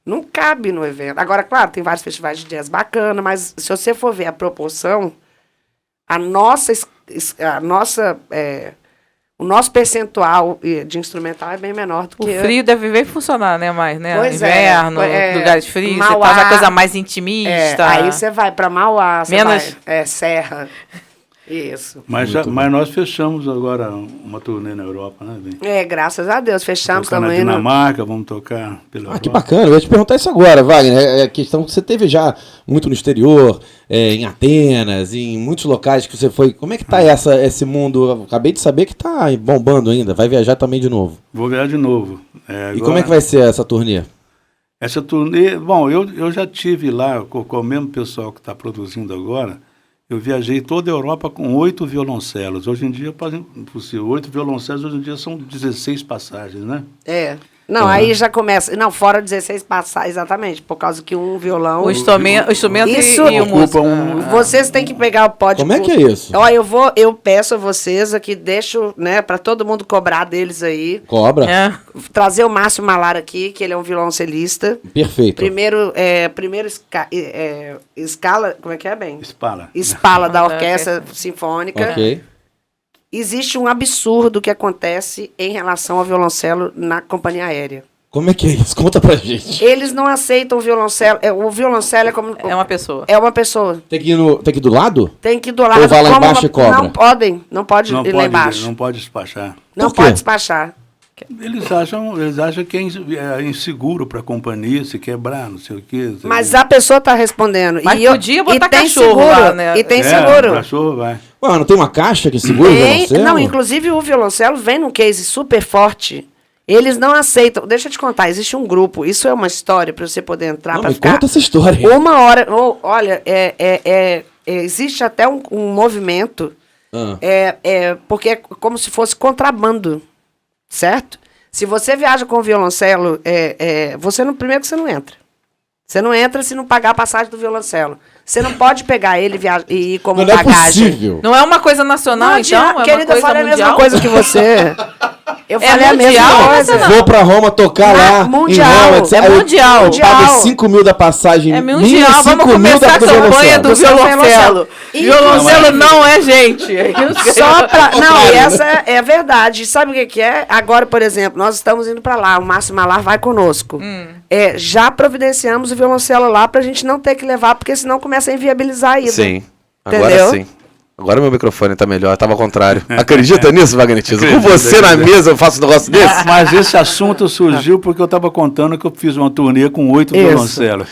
S3: Não cabe no evento. Agora, claro, tem vários festivais de jazz bacana, mas se você for ver a proporção, o nosso percentual de instrumental é bem menor do que...
S2: O frio deve bem funcionar, né? Mais, né?
S3: Pois
S2: Lugares frios,
S3: Mauá,
S2: você faz uma coisa mais intimista.
S3: Aí você vai para Mauá,
S2: menos...
S3: Serra. Isso.
S4: Mas nós fechamos agora uma turnê na Europa, né?
S3: Graças a Deus, fechamos
S4: tocar
S3: também.
S4: Na Dinamarca, vamos tocar pela Europa.
S1: Que bacana, eu ia te perguntar isso agora, Wagner. É a questão que você teve já muito no exterior, em Atenas, em muitos locais que você foi. Como é que tá esse mundo? Eu acabei de saber que tá bombando ainda. Vai viajar também de novo.
S4: Vou viajar de novo.
S1: E como é que vai ser essa turnê?
S4: Essa turnê, bom, eu já tive lá com o mesmo pessoal que está produzindo agora. Eu viajei toda a Europa com 8 violoncelos. Hoje em dia, possível, 8 violoncelos, hoje em dia são 16 passagens, né?
S3: Não, aí já começa... Não, fora 16 passagens, exatamente, por causa que um violão...
S2: O instrumento
S3: isso,
S2: e o músico.
S3: Vocês têm que pegar o pódio...
S1: Como é que é isso?
S3: Ó, eu peço a vocês aqui, deixo, né, para todo mundo cobrar deles aí.
S1: Cobra.
S3: Trazer o Márcio Malar aqui, que ele é um violoncelista.
S1: Perfeito.
S3: Primeiro escala... Como é que é, bem?
S4: Espala
S3: da Orquestra Sinfônica.
S1: Ok.
S3: Existe um absurdo que acontece em relação ao violoncelo na companhia aérea.
S1: Como é que é isso? Conta pra gente.
S3: Eles não aceitam o violoncelo. O violoncelo é como...
S2: É uma pessoa.
S3: É uma pessoa.
S1: Tem que ir do lado?
S3: Tem que ir do lado.
S1: Ou vai lá embaixo e cobra?
S3: Não pode ir lá embaixo.
S4: Não pode despachar.
S3: Não pode despachar.
S4: Eles acham que é inseguro para a companhia se quebrar, não sei o quê.
S3: Mas a pessoa está respondendo.
S2: Mas podia botar
S3: cachorro
S2: seguro,
S3: lá,
S2: né?
S3: E tem seguro.
S4: O cachorro vai.
S1: Ué, não tem uma caixa que segura o violoncelo?
S3: Não, inclusive o violoncelo vem num case super forte. Eles não aceitam. Deixa eu te contar, existe um grupo. Isso é uma história para você poder entrar.
S1: Não, me conta essa história.
S3: Uma hora. Olha, existe até um movimento. Porque é como se fosse contrabando. Certo? Se você viaja com violoncelo, primeiro que você não entra. Você não entra se não pagar a passagem do violoncelo. Você não pode pegar ele e ir como bagagem.
S1: Não é possível.
S2: Não é uma coisa nacional, então?
S3: Querida, eu falei a mesma coisa que você. Eu falei a mesma coisa.
S1: Vou pra Roma tocar lá
S3: mundial.
S1: em Roma.
S2: É mundial.
S1: Eu pago 5 mil da passagem.
S2: É mundial. Vamos começar a campanha do violoncelo. Violoncelo não é gente.
S3: Só pra... Não, e essa é a verdade. Sabe o que é? Agora, por exemplo, nós estamos indo pra lá. O Márcio Malar vai conosco. Já providenciamos o violoncelo lá pra gente não ter que levar, porque senão começa a inviabilizar a ida.
S5: Sim. Agora
S3: entendeu?
S5: sim. Agora meu microfone tá melhor, tava ao contrário. Acredita nisso, Wagner Tiso? Com você na mesa eu faço um negócio desse?
S4: Mas esse assunto surgiu porque eu estava contando que eu fiz uma turnê com 8 violoncelos.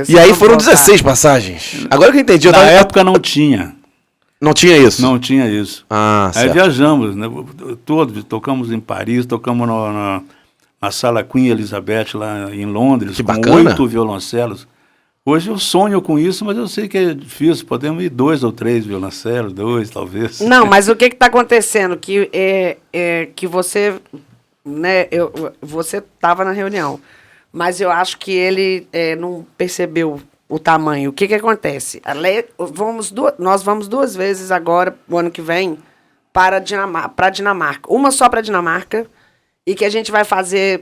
S5: E aí foram 16 passagens. Agora que eu entendi.
S4: Na época não tinha.
S5: Não tinha isso?
S4: Não tinha isso.
S5: Ah,
S4: aí
S5: certo.
S4: viajamos, né? Todos, tocamos em Paris, tocamos na Sala Queen Elizabeth lá em Londres,
S5: que
S4: com
S5: bacana.
S4: 8 violoncelos. Hoje eu sonho com isso, mas eu sei que é difícil. Podemos ir 2 ou 3 violoncelos, 2 talvez.
S3: Não, mas o que está acontecendo? Que você, né, você estava na reunião, mas eu acho que ele não percebeu o tamanho. O que acontece? Nós vamos 2 vezes agora, o ano que vem, para a Dinamarca. Uma só para a Dinamarca e que a gente vai fazer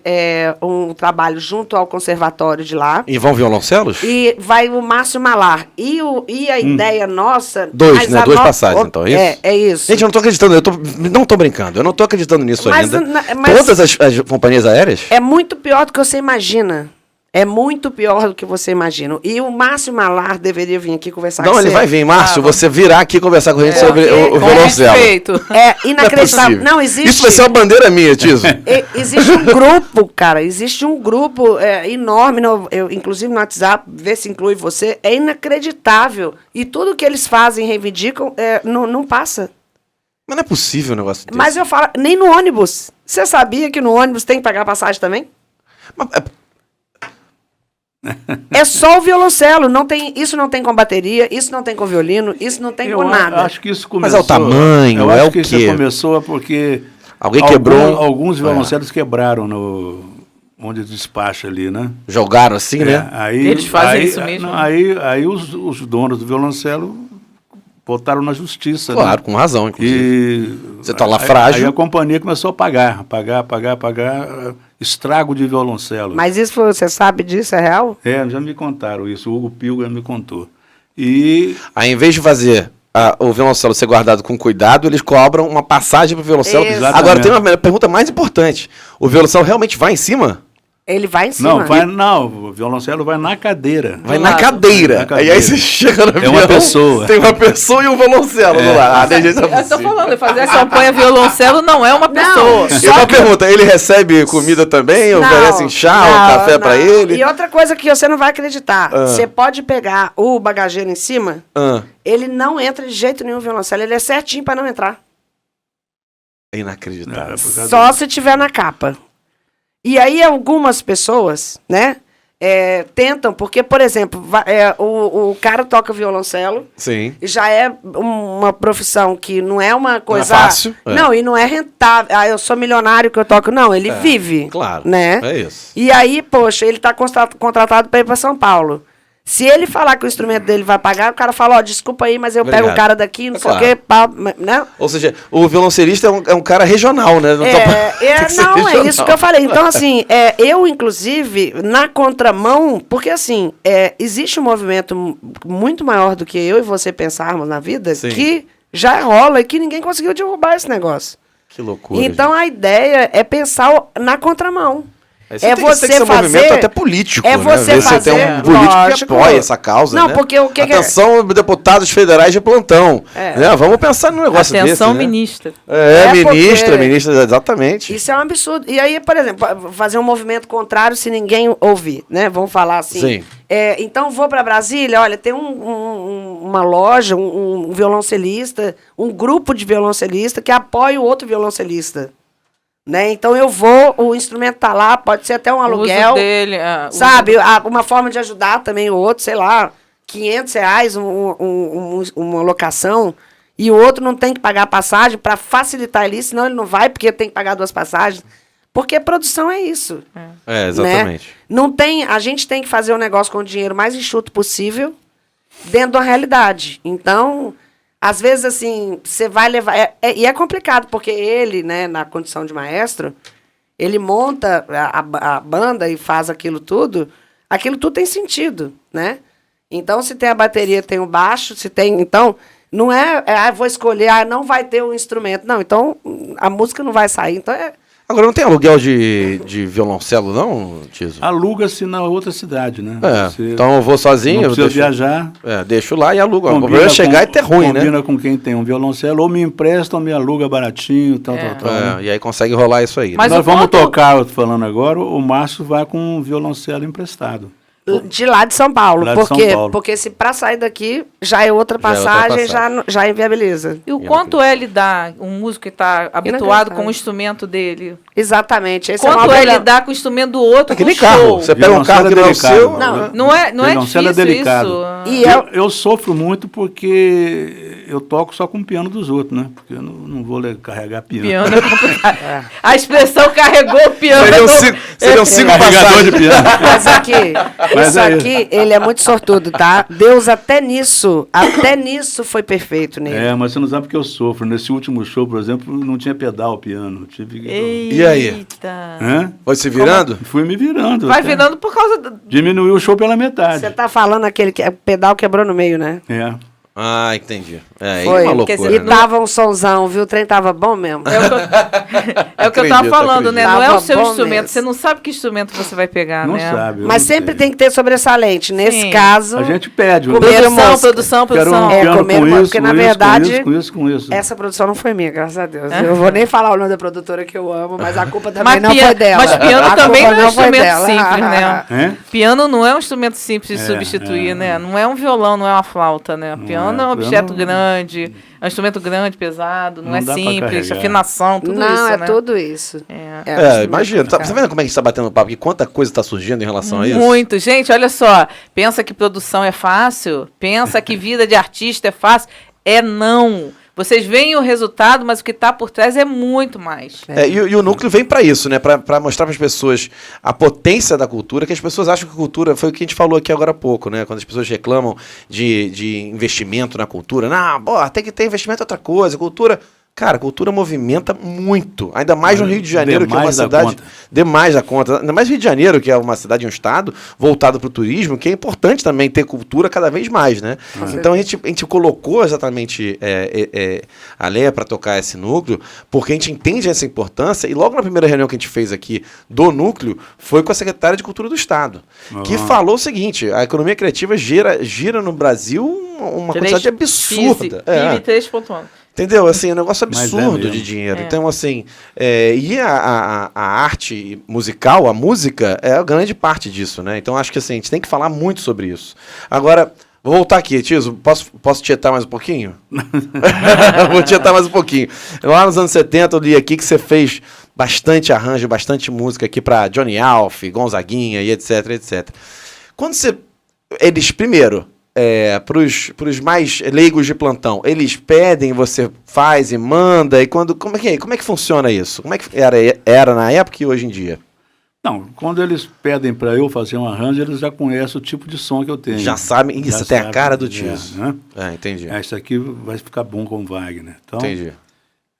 S3: um trabalho junto ao conservatório de lá.
S5: E vão violoncelos?
S3: E vai o Márcio Malar. E a ideia nossa...
S5: Dois, né? Duas passagens, então, é isso?
S3: É isso.
S5: Gente, eu não tô acreditando, não tô brincando, eu não tô acreditando nisso ainda.
S3: Mas
S5: todas as companhias aéreas?
S3: É muito pior do que você imagina. É muito pior do que você imagina. E o Márcio Malar deveria vir aqui conversar com você.
S5: Não, ele vai vir, Márcio, você virá aqui conversar com a gente sobre o violoncelo.
S2: Respeito.
S3: É inacreditável.
S5: Não,
S3: existe...
S5: Isso vai ser uma bandeira minha, Tiso.
S3: Existe um grupo, cara, existe um grupo enorme, inclusive no WhatsApp, vê se inclui você, é inacreditável. E tudo que eles fazem, reivindicam, não passa.
S5: Mas não é possível um negócio desse.
S3: Mas eu falo, nem no ônibus. Você sabia que no ônibus tem que pagar passagem também? É só o violoncelo, isso não tem com bateria, isso não tem com violino, isso não tem com nada.
S4: Acho que isso começou...
S5: Mas é o tamanho,
S4: eu acho
S5: o
S4: que
S5: quê?
S4: isso começou porque...
S5: Alguém quebrou...
S4: Alguns violoncelos quebraram onde despacha ali, né?
S5: Jogaram assim, né?
S4: Aí,
S2: eles fazem isso mesmo.
S4: Aí os donos do violoncelo botaram na justiça.
S5: Claro,
S4: né?
S5: com razão, inclusive.
S4: E
S5: você tá lá frágil.
S4: Aí a companhia começou a pagar estrago de violoncelo.
S3: Mas isso, você sabe disso, é real?
S4: Já me contaram isso, o Hugo Pilger me contou. E...
S5: Aí, em vez de fazer o violoncelo ser guardado com cuidado, eles cobram uma passagem pro violoncelo.
S3: Exatamente.
S5: Agora, tem uma pergunta mais importante. O violoncelo realmente vai em cima?
S3: Ele vai em cima.
S4: O violoncelo vai na cadeira.
S5: Vai na cadeira.
S4: Na cadeira.
S5: E aí você chega no avião,
S4: uma pessoa.
S5: tem uma pessoa e um violoncelo do lado.
S2: Eu tô falando, fazer a campanha violoncelo não é uma pessoa.
S5: E uma pergunta, ele recebe comida também? Oferecem chá ou café pra ele?
S3: E outra coisa que você não vai acreditar. Você pode pegar o bagageiro em cima, ele não entra de jeito nenhum no violoncelo. Ele é certinho pra não entrar.
S5: É inacreditável.
S3: Só se tiver na capa. E aí algumas pessoas, né, tentam, porque, por exemplo, o cara toca violoncelo.
S5: Sim.
S3: Já é uma profissão que não é uma coisa...
S5: Não é fácil.
S3: Não, e não é rentável. Eu sou milionário que eu toco. Não, ele vive.
S5: Claro.
S3: Né?
S5: É isso.
S3: E aí, poxa, ele está contratado para ir para São Paulo. Se ele falar que o instrumento dele vai pagar, o cara fala, desculpa aí, mas eu pego o cara daqui, não sei o quê, né?
S5: Ou seja, o violoncelista é um cara regional, né?
S3: É isso que eu falei. Então, assim, eu, inclusive, na contramão, porque, assim, existe um movimento muito maior do que eu e você pensarmos na vida, sim, que já rola e que ninguém conseguiu derrubar esse negócio.
S5: Que loucura.
S3: Então, a ideia é pensar na contramão.
S5: Tem que ser um movimento até político, né?
S3: Você
S5: tem um político que apoia essa causa,
S3: não,
S5: né?
S3: Porque o que
S5: Atenção, deputados federais de plantão. Né? Vamos pensar num negócio desse.
S2: Atenção,
S5: né?
S2: Ministra.
S5: Ministra, exatamente.
S3: Isso é um absurdo. E aí, por exemplo, fazer um movimento contrário se ninguém ouvir, né? Vamos falar assim.
S5: Sim.
S3: Então, vou para Brasília, olha, tem uma loja, um violoncelista, um grupo de violoncelista que apoia o outro violoncelista. Né? Então o instrumento tá lá, pode ser até um aluguel,
S2: o uso dele,
S3: sabe? Uma forma de ajudar também o outro, sei lá, R$500 uma locação, e o outro não tem que pagar passagem para facilitar ele, senão ele não vai porque tem que pagar 2 passagens. Porque produção é isso.
S5: Exatamente.
S3: Né? Não tem, a gente tem que fazer o negócio com o dinheiro mais enxuto possível dentro da realidade. Então, às vezes, assim, você vai levar... E é complicado, porque ele, né, na condição de maestro, ele monta a banda e faz aquilo tudo tem sentido, né? Então, se tem a bateria, tem o baixo, se tem... Então, não vou escolher, não vai ter o instrumento. Não, então, a música não vai sair. Então,
S5: Agora, não tem aluguel de violoncelo, não, Tiso?
S4: Aluga-se na outra cidade, né?
S5: Então eu vou sozinho.
S4: Não precisa viajar.
S5: Deixo lá e alugo. O problema é chegar e ter ruim, né?
S4: Combina com quem tem um violoncelo, ou me empresta, ou me aluga baratinho, tal.
S5: E aí consegue rolar isso aí.
S4: Mas nós vamos tocar, eu tô falando agora, o Márcio vai com um violoncelo emprestado.
S3: De lá de São Paulo.
S4: São Paulo.
S3: Porque se para sair daqui já é outra passagem, já inviabiliza.
S2: E o quanto lidar, um músico que está habituado com o instrumento dele?
S3: Exatamente.
S2: Quanto lidar com o instrumento do outro,
S5: com o show? Você pega um carro que não é o seu...
S2: Não é difícil
S4: delicado.
S2: isso.
S3: E
S4: eu sofro muito porque eu toco só com o piano dos outros, né? Porque eu não vou carregar piano.
S2: Piano é complicado. A expressão carregou o piano.
S5: Seriam 5
S4: passagens
S5: de piano.
S3: Mas aqui,
S4: Mas
S3: isso aqui, ele é muito sortudo, tá? Deus até nisso foi perfeito nele.
S4: Mas você não sabe porque eu sofro. Nesse último show, por exemplo, não tinha pedal o piano.
S5: E aí?
S2: Eita.
S5: Foi se virando?
S4: Fui me virando.
S2: Vai virando por causa do...
S4: Diminuiu o show pela metade.
S3: Você tá falando aquele que o pedal quebrou no meio, né?
S5: Ah, entendi. Aí
S3: Foi.
S5: é uma loucura.
S3: E tava um sonzão, viu? O trem tava bom mesmo.
S2: É o que eu tava falando, né? Não é o
S3: Tava
S2: seu
S3: bom
S2: instrumento.
S3: mesmo.
S2: Você não sabe que instrumento você vai pegar,
S4: Não
S2: né?
S4: sabe.
S3: Mas sempre tem que ter sobressalente. Nesse
S2: Sim.
S3: caso,
S4: A gente pede.
S3: Comeram mosca.
S2: Produção.
S4: Quero um piano
S3: comeram
S4: com
S3: mosca,
S4: isso,
S3: porque na
S4: com isso,
S3: verdade,
S4: com isso.
S3: essa produção não foi minha, graças a Deus. Eu vou nem falar o nome da produtora que eu amo, mas a culpa também não foi dela.
S2: Mas piano
S3: A
S2: também
S3: culpa
S2: não é um
S3: foi
S2: instrumento
S3: dela.
S2: simples, né? Piano não é um instrumento simples de
S4: É,
S2: substituir, né? Não é um violão, não é uma flauta, né? Piano é um objeto
S4: piano-
S2: grande, é um instrumento grande, pesado, não
S4: Não
S2: é
S4: dá pra
S2: simples,
S4: carregar.
S2: afinação, tudo
S3: Não,
S2: isso,
S3: é
S2: né?
S3: tudo isso.
S5: Imagina. Tá vendo como é que a gente tá batendo papo? E quanta coisa tá surgindo em relação a isso?
S2: Muito. Gente, olha só. Pensa que produção é fácil? Pensa que vida de artista é fácil? É não. Vocês veem o resultado, mas o que está por trás é muito mais.
S5: E o núcleo vem para isso, né? Para mostrar para as pessoas a potência da cultura, que as pessoas acham que cultura foi o que a gente falou aqui agora há pouco, né? Quando as pessoas reclamam de investimento na cultura. Não, tem que ter investimento em outra coisa. Cultura. Cara, cultura movimenta muito. Ainda mais no Rio de Janeiro, que é uma
S4: Demais da
S5: cidade.
S4: conta.
S5: Demais da conta. Ainda mais no Rio de Janeiro, que é uma cidade e um estado voltado para o turismo, que é importante também ter cultura cada vez mais, né? Então a gente colocou exatamente a Léa para tocar esse núcleo, porque a gente entende essa importância. E logo na primeira reunião que a gente fez aqui do núcleo, foi com a secretária de Cultura do Estado, que falou o seguinte: a economia criativa gira no Brasil uma quantidade absurda.
S2: PIB 3,1.
S5: Entendeu? Assim, é um negócio
S4: Mas é
S5: absurdo
S4: mesmo.
S5: de dinheiro. Então, assim, e a arte musical, a música, é a grande parte disso, né? Então, acho que assim, a gente tem que falar muito sobre isso. Agora, vou voltar aqui, Tiso, posso tietar mais um pouquinho? Vou tietar mais um pouquinho. Lá nos anos 70, eu li aqui que você fez bastante arranjo, bastante música aqui para Johnny Alf, Gonzaguinha e etc, etc. Quando você... Eles, primeiro... para os mais leigos de plantão, eles pedem, você faz e manda, e como é que funciona isso? Como é que era na época e hoje em dia?
S4: Não, quando eles pedem para eu fazer um arranjo, eles já conhecem o tipo de som que eu tenho.
S5: Já sabem, isso
S4: Já
S5: tem a
S4: sabem,
S5: cara do Tiso.
S4: né?
S5: Entendi.
S4: Isso aqui vai ficar bom com o Wagner. Então,
S5: Entendi.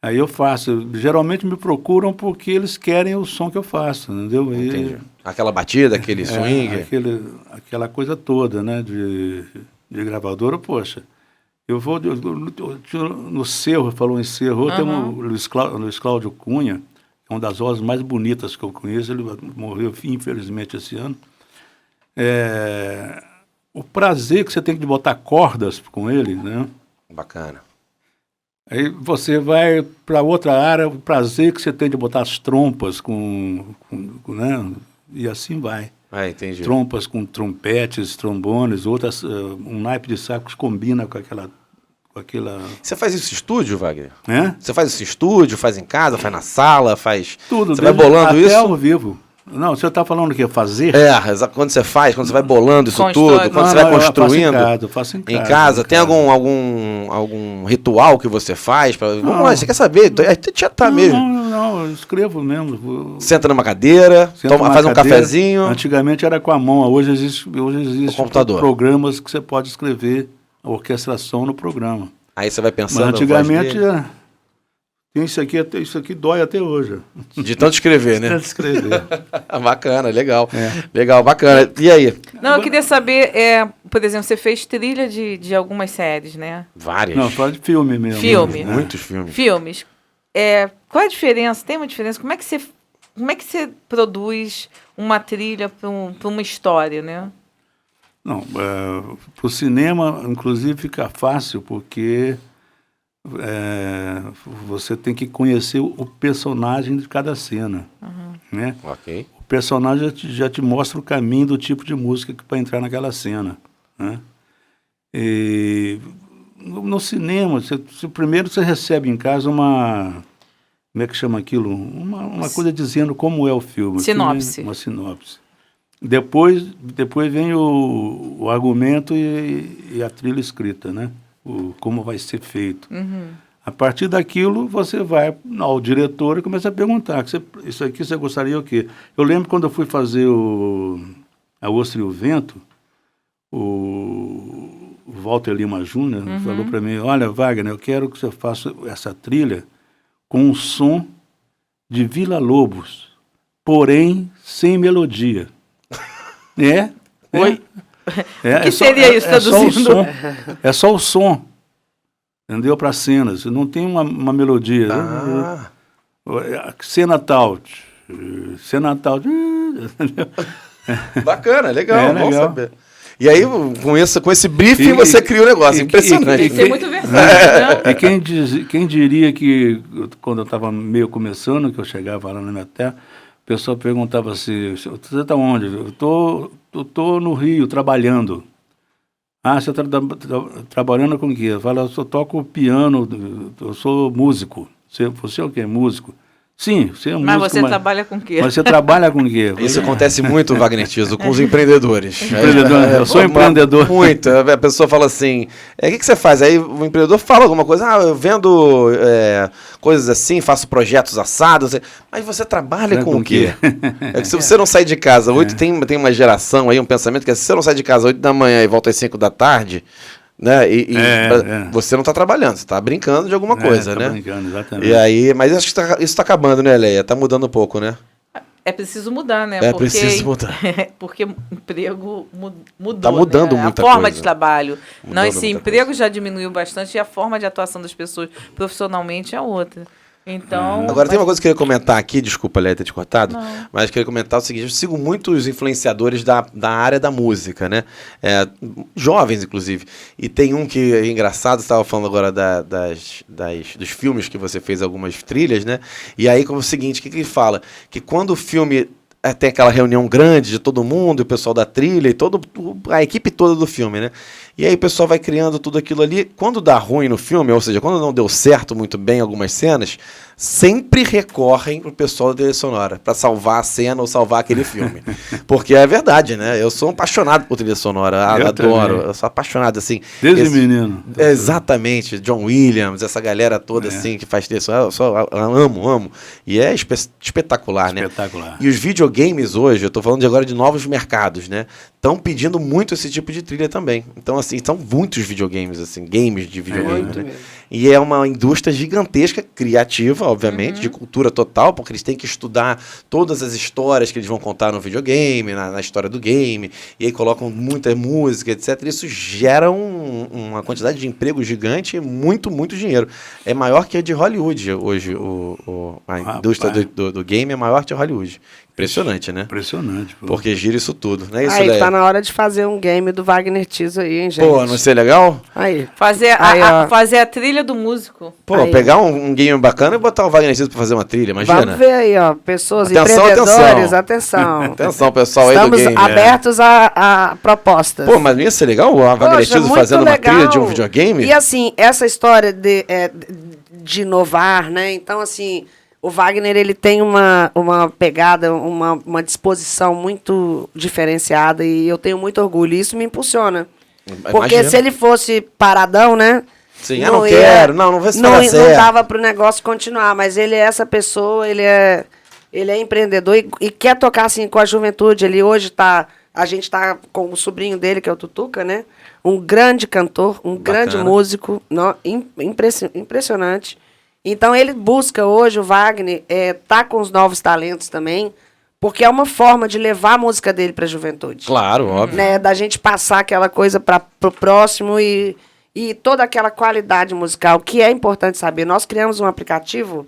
S4: aí eu faço. Geralmente me procuram porque eles querem o som que eu faço, entendeu?
S5: Entendi. Aquela batida, aquele swing.
S4: Aquela coisa toda, né? De gravadora, poxa. Eu vou no Cerro, falou em Cerro, tem o Luiz Cláudio Cunha, é uma das vozes mais bonitas que eu conheço, ele morreu infelizmente esse ano. O prazer que você tem de botar cordas com ele, né?
S5: Bacana.
S4: Aí você vai para outra área, o prazer que você tem de botar as trompas né? E assim vai.
S5: Entendi.
S4: Trompas com trompetes, trombones, outras, um naipe de sacos combina com aquela...
S5: Você faz isso em estúdio, Wagner?
S4: Né?
S5: Você faz isso em estúdio, faz em casa, faz na sala, faz...
S4: Tudo.
S5: Você vai bolando
S4: até
S5: isso?
S4: Ao vivo. Não, você está falando o quê? Fazer?
S5: Quando você faz, quando você vai bolando isso
S2: Constrói.
S5: tudo, quando você vai construindo...
S4: Eu faço em casa.
S5: Em casa, tem algum ritual que você faz? Vamos lá, você quer saber? Já tá mesmo.
S4: Não, eu escrevo mesmo.
S5: Senta numa cadeira, faz um cafezinho.
S4: Antigamente era com a mão, hoje existe
S5: o computador.
S4: Programas que você pode escrever a orquestração no programa.
S5: Aí você vai pensando...
S4: Mas antigamente isso aqui dói até hoje.
S5: De tanto escrever, né?
S4: De tanto escrever.
S5: Bacana, legal. Legal, bacana. E aí?
S2: Não, eu queria saber, por exemplo, você fez trilha de algumas séries, né?
S5: Várias.
S4: Não, fala de filme mesmo.
S2: Filme.
S4: Né?
S5: Muitos filmes.
S2: Filmes. Qual é a diferença? Tem uma diferença? Como é que você produz uma trilha para uma história, né?
S4: Não, para o cinema, inclusive, fica fácil, porque você tem que conhecer o personagem de cada cena. Né?
S5: Ok.
S4: O personagem já te mostra o caminho do tipo de música que para entrar naquela cena. Né? E no cinema, primeiro você recebe em casa uma... Como é que chama aquilo? Uma coisa dizendo como é o filme.
S2: Sinopse.
S4: Uma sinopse. Depois vem o argumento e a trilha escrita, né? Como vai ser feito. A partir daquilo, você vai ao diretor e começa a perguntar, isso aqui você gostaria o quê? Eu lembro quando eu fui fazer A Ostra e o Vento, o Walter Lima Júnior falou para mim, olha, Wagner, eu quero que você faça essa trilha com um som de Vila Lobos, porém sem melodia.
S2: Oi?
S4: O
S2: que seria isso, traduzindo?
S4: É só o som, entendeu? Para cenas, não tem uma melodia. Cena tal.
S5: Bacana, legal,
S4: legal.
S5: Vamos saber. E aí, com esse briefing, você cria o negócio. Impressionante.
S2: Tem que ser muito versátil, não?
S4: E quem diria que, quando eu estava meio começando, que eu chegava lá na minha terra, o pessoal perguntava assim, você está onde? Eu tô no Rio, trabalhando. Ah, você está trabalhando com o quê? Eu falo, eu só toco piano, eu sou músico. Você é o quê? Músico? Sim, você é músico.
S2: Mas você trabalha com o quê?
S4: Mas você trabalha com o quê?
S5: Isso acontece muito, Wagner Tiso, com os empreendedores.
S4: Eu sou empreendedor.
S5: Muito. A pessoa fala assim, o que você faz? Aí o empreendedor fala alguma coisa, eu vendo coisas assim, faço projetos assados. Mas você trabalha com o quê? É que se você não sai de casa, tem uma geração aí, um pensamento que é, se você não sai de casa 8 da manhã e volta às 5 da tarde... Né? Você não está trabalhando, você está brincando de alguma coisa, né?
S4: Brincando, exatamente.
S5: E aí, mas acho que isso está acabando, né, Leia? Está mudando um pouco, né?
S2: É preciso mudar, né?
S5: Preciso mudar.
S2: Porque o emprego mudou.
S5: Tá mudando
S2: né?
S5: muita
S2: A forma
S5: coisa.
S2: de trabalho.
S5: Mudando
S2: Não, esse
S5: muita
S2: emprego
S5: coisa.
S2: já diminuiu bastante e a forma de atuação das pessoas profissionalmente é outra. Então,
S5: Agora, tem uma coisa que eu queria comentar aqui, desculpa, Leia, ter te cortado,
S2: Não.
S5: mas queria comentar o seguinte, eu sigo muitos influenciadores da área da música, né? Jovens, inclusive. E tem um que é engraçado, você estava falando agora dos filmes que você fez algumas trilhas, né? E aí, como é o seguinte, o que ele fala? Que quando o filme... tem aquela reunião grande de todo mundo, o pessoal da trilha e a equipe toda do filme, né? E aí o pessoal vai criando tudo aquilo ali. Quando dá ruim no filme, ou seja, quando não deu certo muito bem algumas cenas, sempre recorrem pro pessoal da trilha sonora para salvar a cena ou salvar aquele filme. Porque é verdade, né? Eu sou um apaixonado por trilha sonora, eu adoro, também. Eu sou apaixonado, assim.
S4: Desde menino.
S5: Exatamente, John Williams, essa galera toda assim que faz trilha sonora, eu amo. E é espetacular, né?
S4: Espetacular.
S5: E os videogames hoje, eu tô falando agora de novos mercados, né? Estão pedindo muito esse tipo de trilha também. Então, assim, são muitos videogames, assim, games de videogame, né? E é uma indústria gigantesca, criativa, obviamente, de cultura total, porque eles têm que estudar todas as histórias que eles vão contar no videogame, na história do game, e aí colocam muita música, etc. E isso gera uma quantidade de emprego gigante e muito, muito dinheiro. É maior que a de Hollywood hoje, a indústria do game é maior que a de Hollywood. Impressionante, né?
S4: Impressionante. Pô.
S5: Porque gira isso tudo, não é isso,
S3: Aí
S5: Leia?
S3: tá na hora de fazer um game do Wagner Tiso aí, hein, gente?
S5: Pô, não sei legal?
S3: Aí.
S2: fazer a trilha do músico.
S5: Pô,
S3: Aí.
S5: pegar um game bacana e botar o Wagner Tiso pra fazer uma trilha, imagina?
S3: Vamos ver aí, ó. Pessoas,
S5: Atenção,
S3: empreendedores, atenção.
S5: Atenção, pessoal aí do
S3: Estamos
S5: game.
S3: abertos a propostas.
S5: Pô, mas não ia ser legal o Wagner
S3: Poxa,
S5: Tiso
S3: muito
S5: fazendo uma
S3: legal.
S5: trilha de um videogame?
S3: E assim, essa história de inovar, né? Então, assim, o Wagner, ele tem uma pegada, uma disposição muito diferenciada e eu tenho muito orgulho. E isso me impulsiona. Porque
S5: Imagina.
S3: se ele fosse paradão, né?
S5: Sim, eu não quero, não vai se
S3: não,
S5: falar
S3: não
S5: certo.
S3: dava para o negócio continuar, mas ele é essa pessoa, ele é empreendedor e quer tocar assim com a juventude. Ele hoje a gente está com o sobrinho dele, que é o Tutuca, né? Um grande cantor, um grande músico, impressionante. Então ele busca hoje, o Wagner, tá com os novos talentos também, porque é uma forma de levar a música dele para a juventude.
S5: Claro, óbvio.
S3: Né? Da gente passar aquela coisa para o próximo e toda aquela qualidade musical, que é importante saber. Nós criamos um aplicativo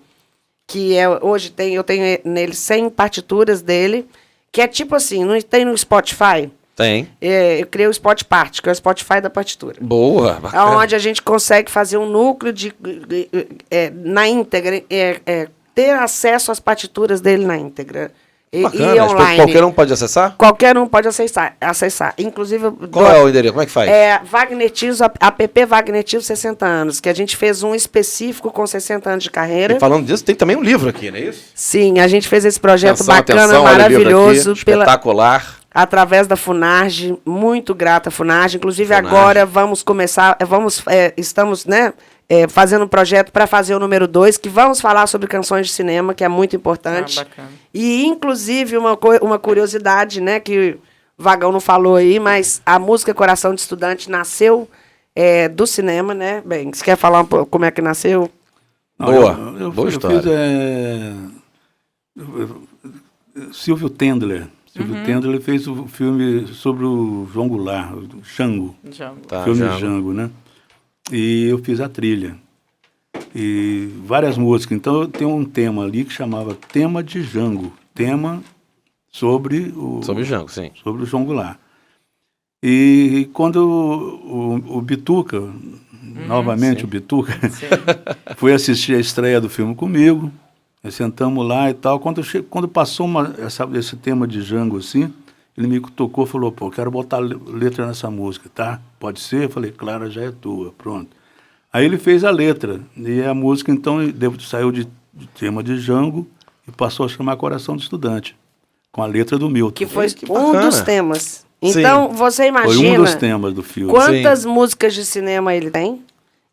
S3: que hoje eu tenho nele 100 partituras dele, que é tipo assim, não tem no Spotify?
S5: Tem.
S3: Eu criei o Spotpart, que é o Spotify da partitura.
S5: Boa, bacana.
S3: Onde a gente consegue fazer um núcleo na íntegra, ter acesso às partituras dele na íntegra.
S5: Bacana,
S3: E online.
S5: qualquer um pode acessar?
S3: Qualquer um pode acessar. Inclusive...
S5: Qual é o endereço? Como é que faz?
S3: Wagner Tiso, app Wagner Tiso 60 anos, que a gente fez um específico com 60 anos de carreira.
S5: E falando disso, tem também um livro aqui, não é isso?
S3: Sim, a gente fez esse projeto bacana,
S5: atenção, olha o livro
S3: maravilhoso.
S5: aqui, espetacular.
S3: Através da Funarge, muito grata Funarge. Inclusive
S5: Funarge.
S3: agora vamos começar, estamos, né, fazendo um projeto para fazer o número 2, que vamos falar sobre canções de cinema, que é muito importante.
S2: Bacana.
S3: E inclusive uma curiosidade, né, que o Vagão não falou aí, mas a música Coração de Estudante nasceu do cinema, né? Bem, você quer falar um pouco como é que nasceu?
S4: Não,
S5: Boa,
S4: eu
S5: boa história.
S4: Silvio Tendler. Silvio Tendler fez o filme sobre o João Goulart, o Django.
S5: Tá,
S4: Filme
S5: Django.
S4: Django, né? E eu fiz a trilha. E várias músicas. Então eu tenho um tema ali que chamava Tema de Django. Tema sobre o
S5: Django, sim.
S4: sobre o João Goulart. E quando o Bituca, novamente
S5: sim.
S4: o Bituca, foi assistir a estreia do filme comigo, nós sentamos lá e tal, quando passou esse tema de Django assim, ele me tocou e falou, pô, quero botar letra nessa música, tá? Pode ser? Eu falei, claro, já é tua, pronto. Aí ele fez a letra, e a música então saiu de tema de Django e passou a chamar Coração de Estudante, com a letra do Milton.
S3: Que foi
S5: Que
S3: um
S5: bacana.
S3: dos temas. Então, você imagina
S4: Foi um dos temas do filme.
S3: quantas músicas de cinema ele tem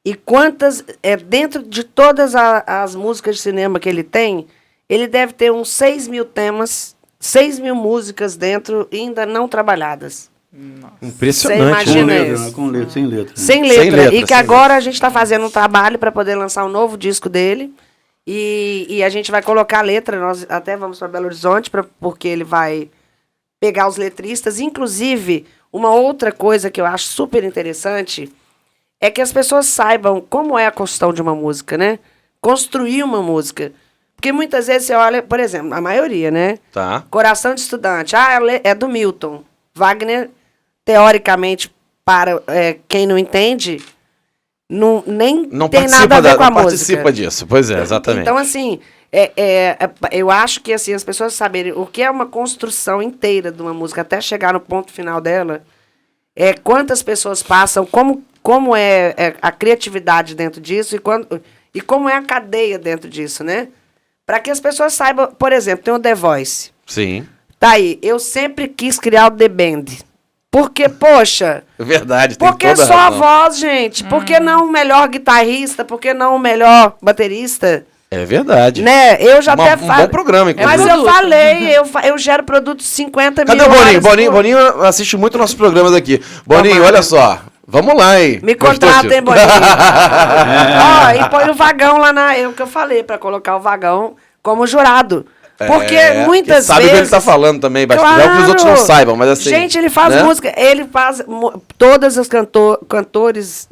S3: e quantas, dentro de todas as músicas de cinema que ele tem, ele deve ter uns 6 mil temas, 6 mil músicas dentro ainda não trabalhadas.
S5: Impressionante.
S3: Você
S4: Com
S3: imagina
S4: letra,
S3: isso.
S4: né? Com letra, sem letra.
S3: Sem
S5: Sem
S3: letra.
S5: letra,
S3: E que
S5: sem
S3: agora a gente está fazendo um trabalho para poder lançar um novo disco dele. E a gente vai colocar a letra, nós até vamos para Belo Horizonte, porque ele vai pegar os letristas. Inclusive, uma outra coisa que eu acho super interessante é que as pessoas saibam como é a construção de uma música, né? Construir uma música. Porque muitas vezes você olha, por exemplo, a maioria, né?
S5: Tá.
S3: Coração de Estudante. É do Milton. Wagner, teoricamente, para quem não entende, nem
S5: Não
S3: tem
S5: participa,
S3: nada a ver com a
S5: não
S3: música.
S5: participa disso. Pois é, exatamente.
S3: Então, assim, eu acho que assim, as pessoas saberem o que é uma construção inteira de uma música até chegar no ponto final dela, quantas pessoas passam, como é a criatividade dentro disso e como é a cadeia dentro disso, né? Para que as pessoas saibam, por exemplo, tem o The Voice.
S5: Sim.
S3: Tá aí, eu sempre quis criar o The Band. Porque, poxa...
S5: É verdade, tem
S3: Porque
S5: toda
S3: só a
S5: razão.
S3: voz, gente. Por que não o melhor guitarrista? Por que não o melhor baterista?
S5: É verdade.
S3: Né? Eu já até
S5: Um
S3: falo.
S5: bom programa, inclusive.
S3: Mas eu falei, eu gero produtos 50
S5: Cadê
S3: mil
S5: o Boninho?
S3: horas por-
S5: Boninho assiste muito nossos programas aqui. Boninho,
S3: Tomara.
S5: olha só. Vamos lá, hein?
S3: Me
S5: Gostou,
S3: contratem,
S5: tio?
S3: Boninho. Ó, e põe o Vagão lá o que eu falei, pra colocar o Vagão como jurado. Porque muitas
S5: sabe
S3: vezes...
S5: o que ele tá falando também, bastante. Não que os outros não saibam, mas assim...
S3: Gente, ele faz
S5: né?
S3: música, ele faz... Todas as cantores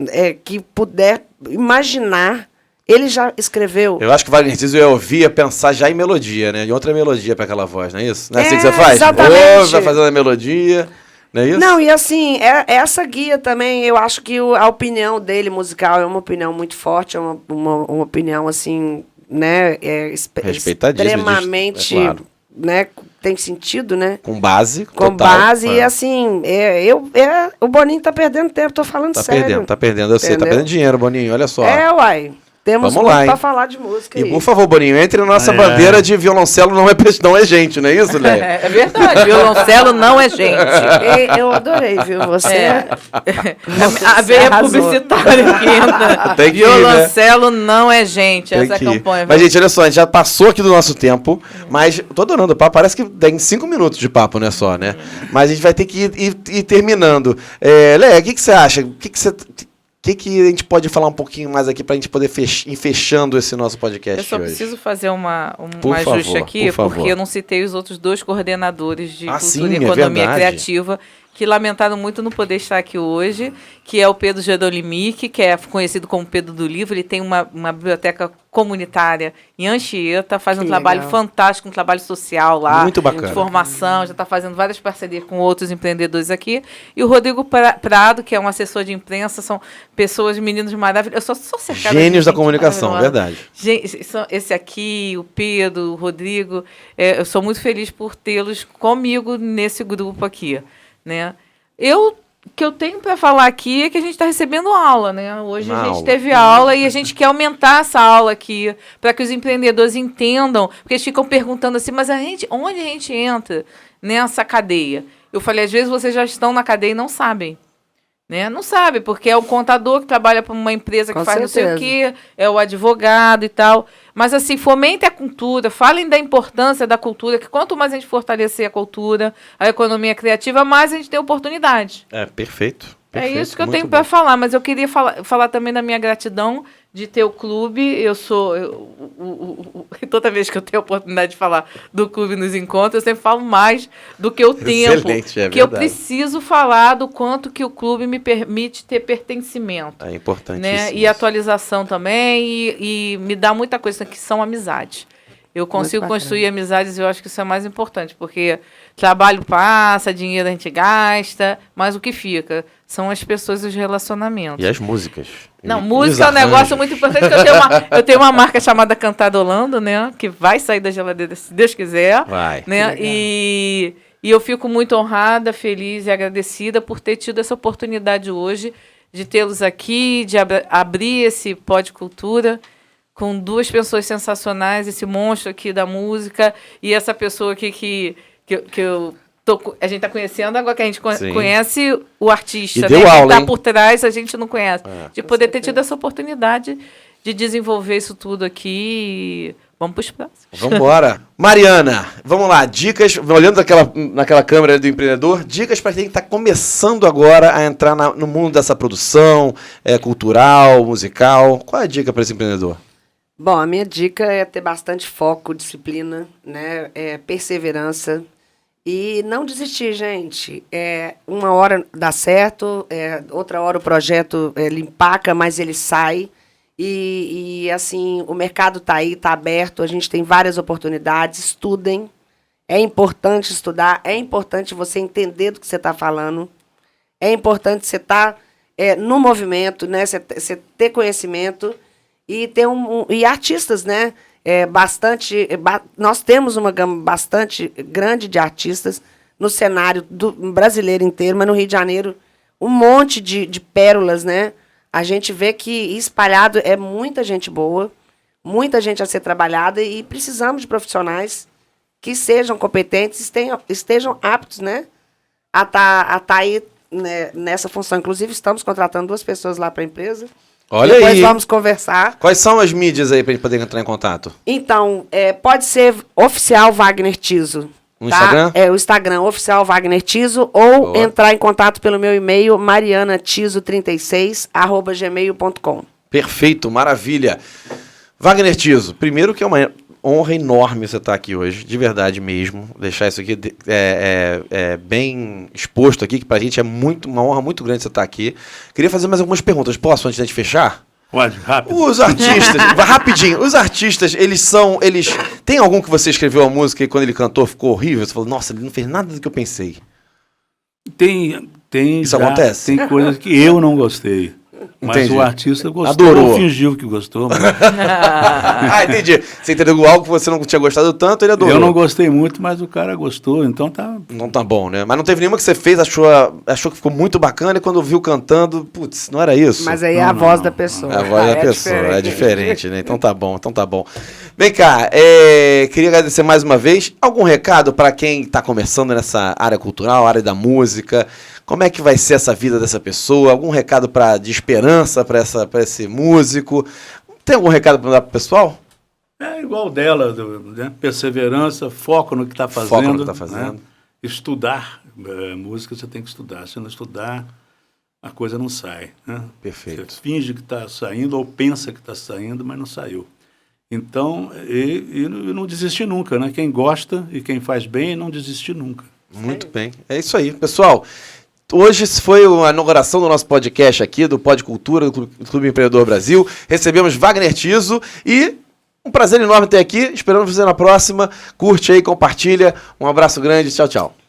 S3: que puder imaginar, ele já escreveu.
S5: Eu acho que o Wagner Tiso ia ouvir, ia pensar já em melodia, né? Em outra melodia pra aquela voz, não é isso? Não é assim que você faz?
S3: Exatamente.
S5: Ouve, vai fazendo a melodia, não é isso?
S3: Não, e assim, essa guia também, eu acho que a opinião dele musical é uma opinião muito forte, é uma opinião, assim, né,
S5: Respeitadíssima,
S3: extremamente,
S5: claro.
S3: né, tem sentido, né?
S5: Com base,
S3: Com
S5: total.
S3: base, e assim, o Boninho tá perdendo tempo, tô falando
S5: Tá
S3: sério.
S5: perdendo, eu sei, tá
S3: Entendeu?
S5: perdendo dinheiro, Boninho, olha só.
S3: Uai, temos
S5: Vamos lá,
S3: muito pra
S5: hein?
S3: falar de música
S5: E
S3: aí.
S5: por favor, Boninho, entre na nossa bandeira de violoncelo não é gente, não é isso, Léia?
S2: É verdade, violoncelo não é gente.
S3: Eu adorei, viu? Você...
S2: A veia
S3: arrasou.
S2: publicitária que entra.
S5: Tem que ir, né?
S2: Violoncelo não é gente.
S5: Tem
S2: Essa é
S5: que
S2: a
S5: ir.
S2: campanha.
S5: Mas, gente, olha só, a gente já passou aqui do nosso tempo, mas tô adorando o papo, parece que tem 5 minutos de papo, não é só, né? Mas a gente vai ter que ir terminando. Léia, o que você acha? O que a gente pode falar um pouquinho mais aqui pra gente poder ir fechando esse nosso podcast
S2: Eu só
S5: hoje?
S2: preciso fazer um
S5: Por
S2: ajuste
S5: favor,
S2: aqui,
S5: por favor.
S2: porque eu não citei os outros 2 coordenadores de
S5: Ah,
S2: Cultura
S5: sim,
S2: e
S5: é
S2: Economia
S5: verdade.
S2: Criativa, que lamentaram muito não poder estar aqui hoje, que é o Pedro Gedolimic, que é conhecido como Pedro do Livro. Ele tem uma biblioteca comunitária em Anchieta, faz um
S3: Que
S2: trabalho
S3: legal.
S2: fantástico, um trabalho social lá,
S5: Muito bacana.
S2: de formação, já está fazendo várias parcerias com outros empreendedores aqui. E o Rodrigo Prado, que é um assessor de imprensa, são pessoas, meninos maravilhosos. Eu sou cercada de
S5: Gênios da
S2: gente
S5: comunicação,
S2: maravilhosa.
S5: verdade.
S2: Gente, esse aqui, o Pedro, o Rodrigo, eu sou muito feliz por tê-los comigo nesse grupo aqui, né? O que eu tenho para falar aqui é que a gente está recebendo aula, né? Hoje a gente teve aula e a gente quer aumentar essa aula aqui para que os empreendedores entendam, porque eles ficam perguntando assim, mas onde a gente entra nessa cadeia? Eu falei, às vezes vocês já estão na cadeia e não sabem. Né? Não sabe, porque é o contador que trabalha para uma empresa que
S3: Com
S2: faz não sei o
S3: certeza.
S2: quê, é o advogado e tal. Mas, assim, fomente a cultura, falem da importância da cultura, que quanto mais a gente fortalecer a cultura, a economia criativa, mais a gente tem oportunidade.
S5: Perfeito.
S2: É isso que eu
S5: muito
S2: tenho
S5: bom.
S2: para falar, mas eu queria falar também da minha gratidão de ter o clube. Toda vez que eu tenho a oportunidade de falar do clube nos encontros, eu sempre falo mais do que o tempo.
S5: Excelente, é
S2: que eu
S5: verdade.
S2: preciso falar do quanto que o clube me permite ter pertencimento.
S5: É importante.
S2: Né? E atualização também, e me dá muita coisa que são amizade. Eu consigo
S3: bacana.
S2: construir amizades e eu acho que isso é mais importante, porque trabalho passa, dinheiro a gente gasta, mas o que fica são as pessoas e os relacionamentos.
S5: E as músicas.
S2: Não,
S5: E
S2: música é um
S5: os arranjos.
S2: negócio muito importante, que eu tenho uma marca chamada Cantadolando, né? Que vai sair da geladeira, se Deus quiser.
S5: Vai.
S2: Né? E eu fico muito honrada, feliz e agradecida por ter tido essa oportunidade hoje de tê-los aqui, de abrir esse Pod Cultura com duas pessoas sensacionais, esse monstro aqui da música e essa pessoa aqui que a gente está conhecendo, agora que a gente
S5: Sim.
S2: conhece o artista,
S5: E
S2: né?
S5: deu
S2: Quem
S5: aula,
S2: está
S5: hein?
S2: por trás a gente não conhece. De poder ter
S3: certeza.
S2: tido essa oportunidade de desenvolver isso tudo aqui. Vamos para os próximos.
S5: Vamos embora. Mariana, vamos lá. Dicas, olhando naquela câmera do empreendedor, dicas para quem está começando agora a entrar no mundo dessa produção cultural, musical. Qual é a dica para esse empreendedor?
S3: Bom, a minha dica é ter bastante foco, disciplina, né? Perseverança e não desistir, gente. Uma hora dá certo, outra hora o projeto ele empaca, mas ele sai. E assim, o mercado está aí, está aberto, a gente tem várias oportunidades. Estudem. É importante estudar, é importante você entender do que você está falando. É importante você estar no movimento, né? Você ter conhecimento. E ter e artistas, né? Nós temos uma gama bastante grande de artistas no cenário brasileiro inteiro, mas no Rio de Janeiro, um monte de pérolas, né? A gente vê que espalhado é muita gente boa, muita gente a ser trabalhada e precisamos de profissionais que sejam competentes, estejam aptos, né? A tá aí, né, nessa função. Inclusive, estamos contratando 2 pessoas lá para a empresa.
S5: Olha
S3: Depois
S5: aí.
S3: vamos conversar.
S5: Quais são as mídias aí para gente poder entrar em contato?
S3: Então, pode ser oficial Wagner Tiso.
S5: No Instagram?
S3: O Instagram, oficial Wagner Tiso, ou
S5: Boa.
S3: entrar em contato pelo meu e-mail, marianatiso36@gmail.com.
S5: Perfeito, maravilha. Wagner Tiso, primeiro que é uma honra enorme você estar aqui hoje, de verdade mesmo. Deixar isso aqui bem exposto aqui, que pra gente é uma honra muito grande você estar aqui. Queria fazer mais algumas perguntas. Posso, antes de a gente fechar?
S4: Pode, rápido.
S5: Os artistas, rapidinho, os artistas, eles tem algum que você escreveu a música e quando ele cantou ficou horrível? Você falou, nossa, ele não fez nada do que eu pensei.
S4: Tem
S5: Isso acontece?
S4: Tem coisas que eu não gostei. Mas
S5: Entendi.
S4: o artista gostou.
S5: Adorou.
S4: Ou fingiu que gostou. Mas
S5: Entendi. Você entendeu algo que você não tinha gostado tanto, ele adorou.
S4: eu não gostei muito, mas o cara gostou. Então tá.
S5: Não tá bom, né? Mas não teve nenhuma que você fez, achou que ficou muito bacana e quando viu cantando, putz, não era isso?
S3: Mas aí é a voz da pessoa.
S5: É a voz da pessoa, é diferente, né? Então tá bom. Vem cá, queria agradecer mais uma vez. Algum recado para quem tá começando nessa área cultural, área da música? Como é que vai ser essa vida dessa pessoa? Algum recado de esperança para esse músico? Tem algum recado para dar pro pessoal?
S4: É igual dela, né? Perseverança, foco no que está fazendo.
S5: Foco no que tá fazendo.
S4: Né? Estudar. Música você tem que estudar. Se não estudar, a coisa não sai. Né?
S5: Perfeito.
S4: Você finge que está saindo ou pensa que está saindo, mas não saiu. Então, e não desistir nunca, né? Quem gosta e quem faz bem, não desistir nunca.
S5: Muito bem. É isso aí. Pessoal, hoje foi a inauguração do nosso podcast aqui, do Pod Cultura, do Clube Empreendedor Brasil. Recebemos Wagner Tiso e um prazer enorme ter aqui. Esperamos você na próxima. Curte aí, compartilha. Um abraço grande. Tchau, tchau.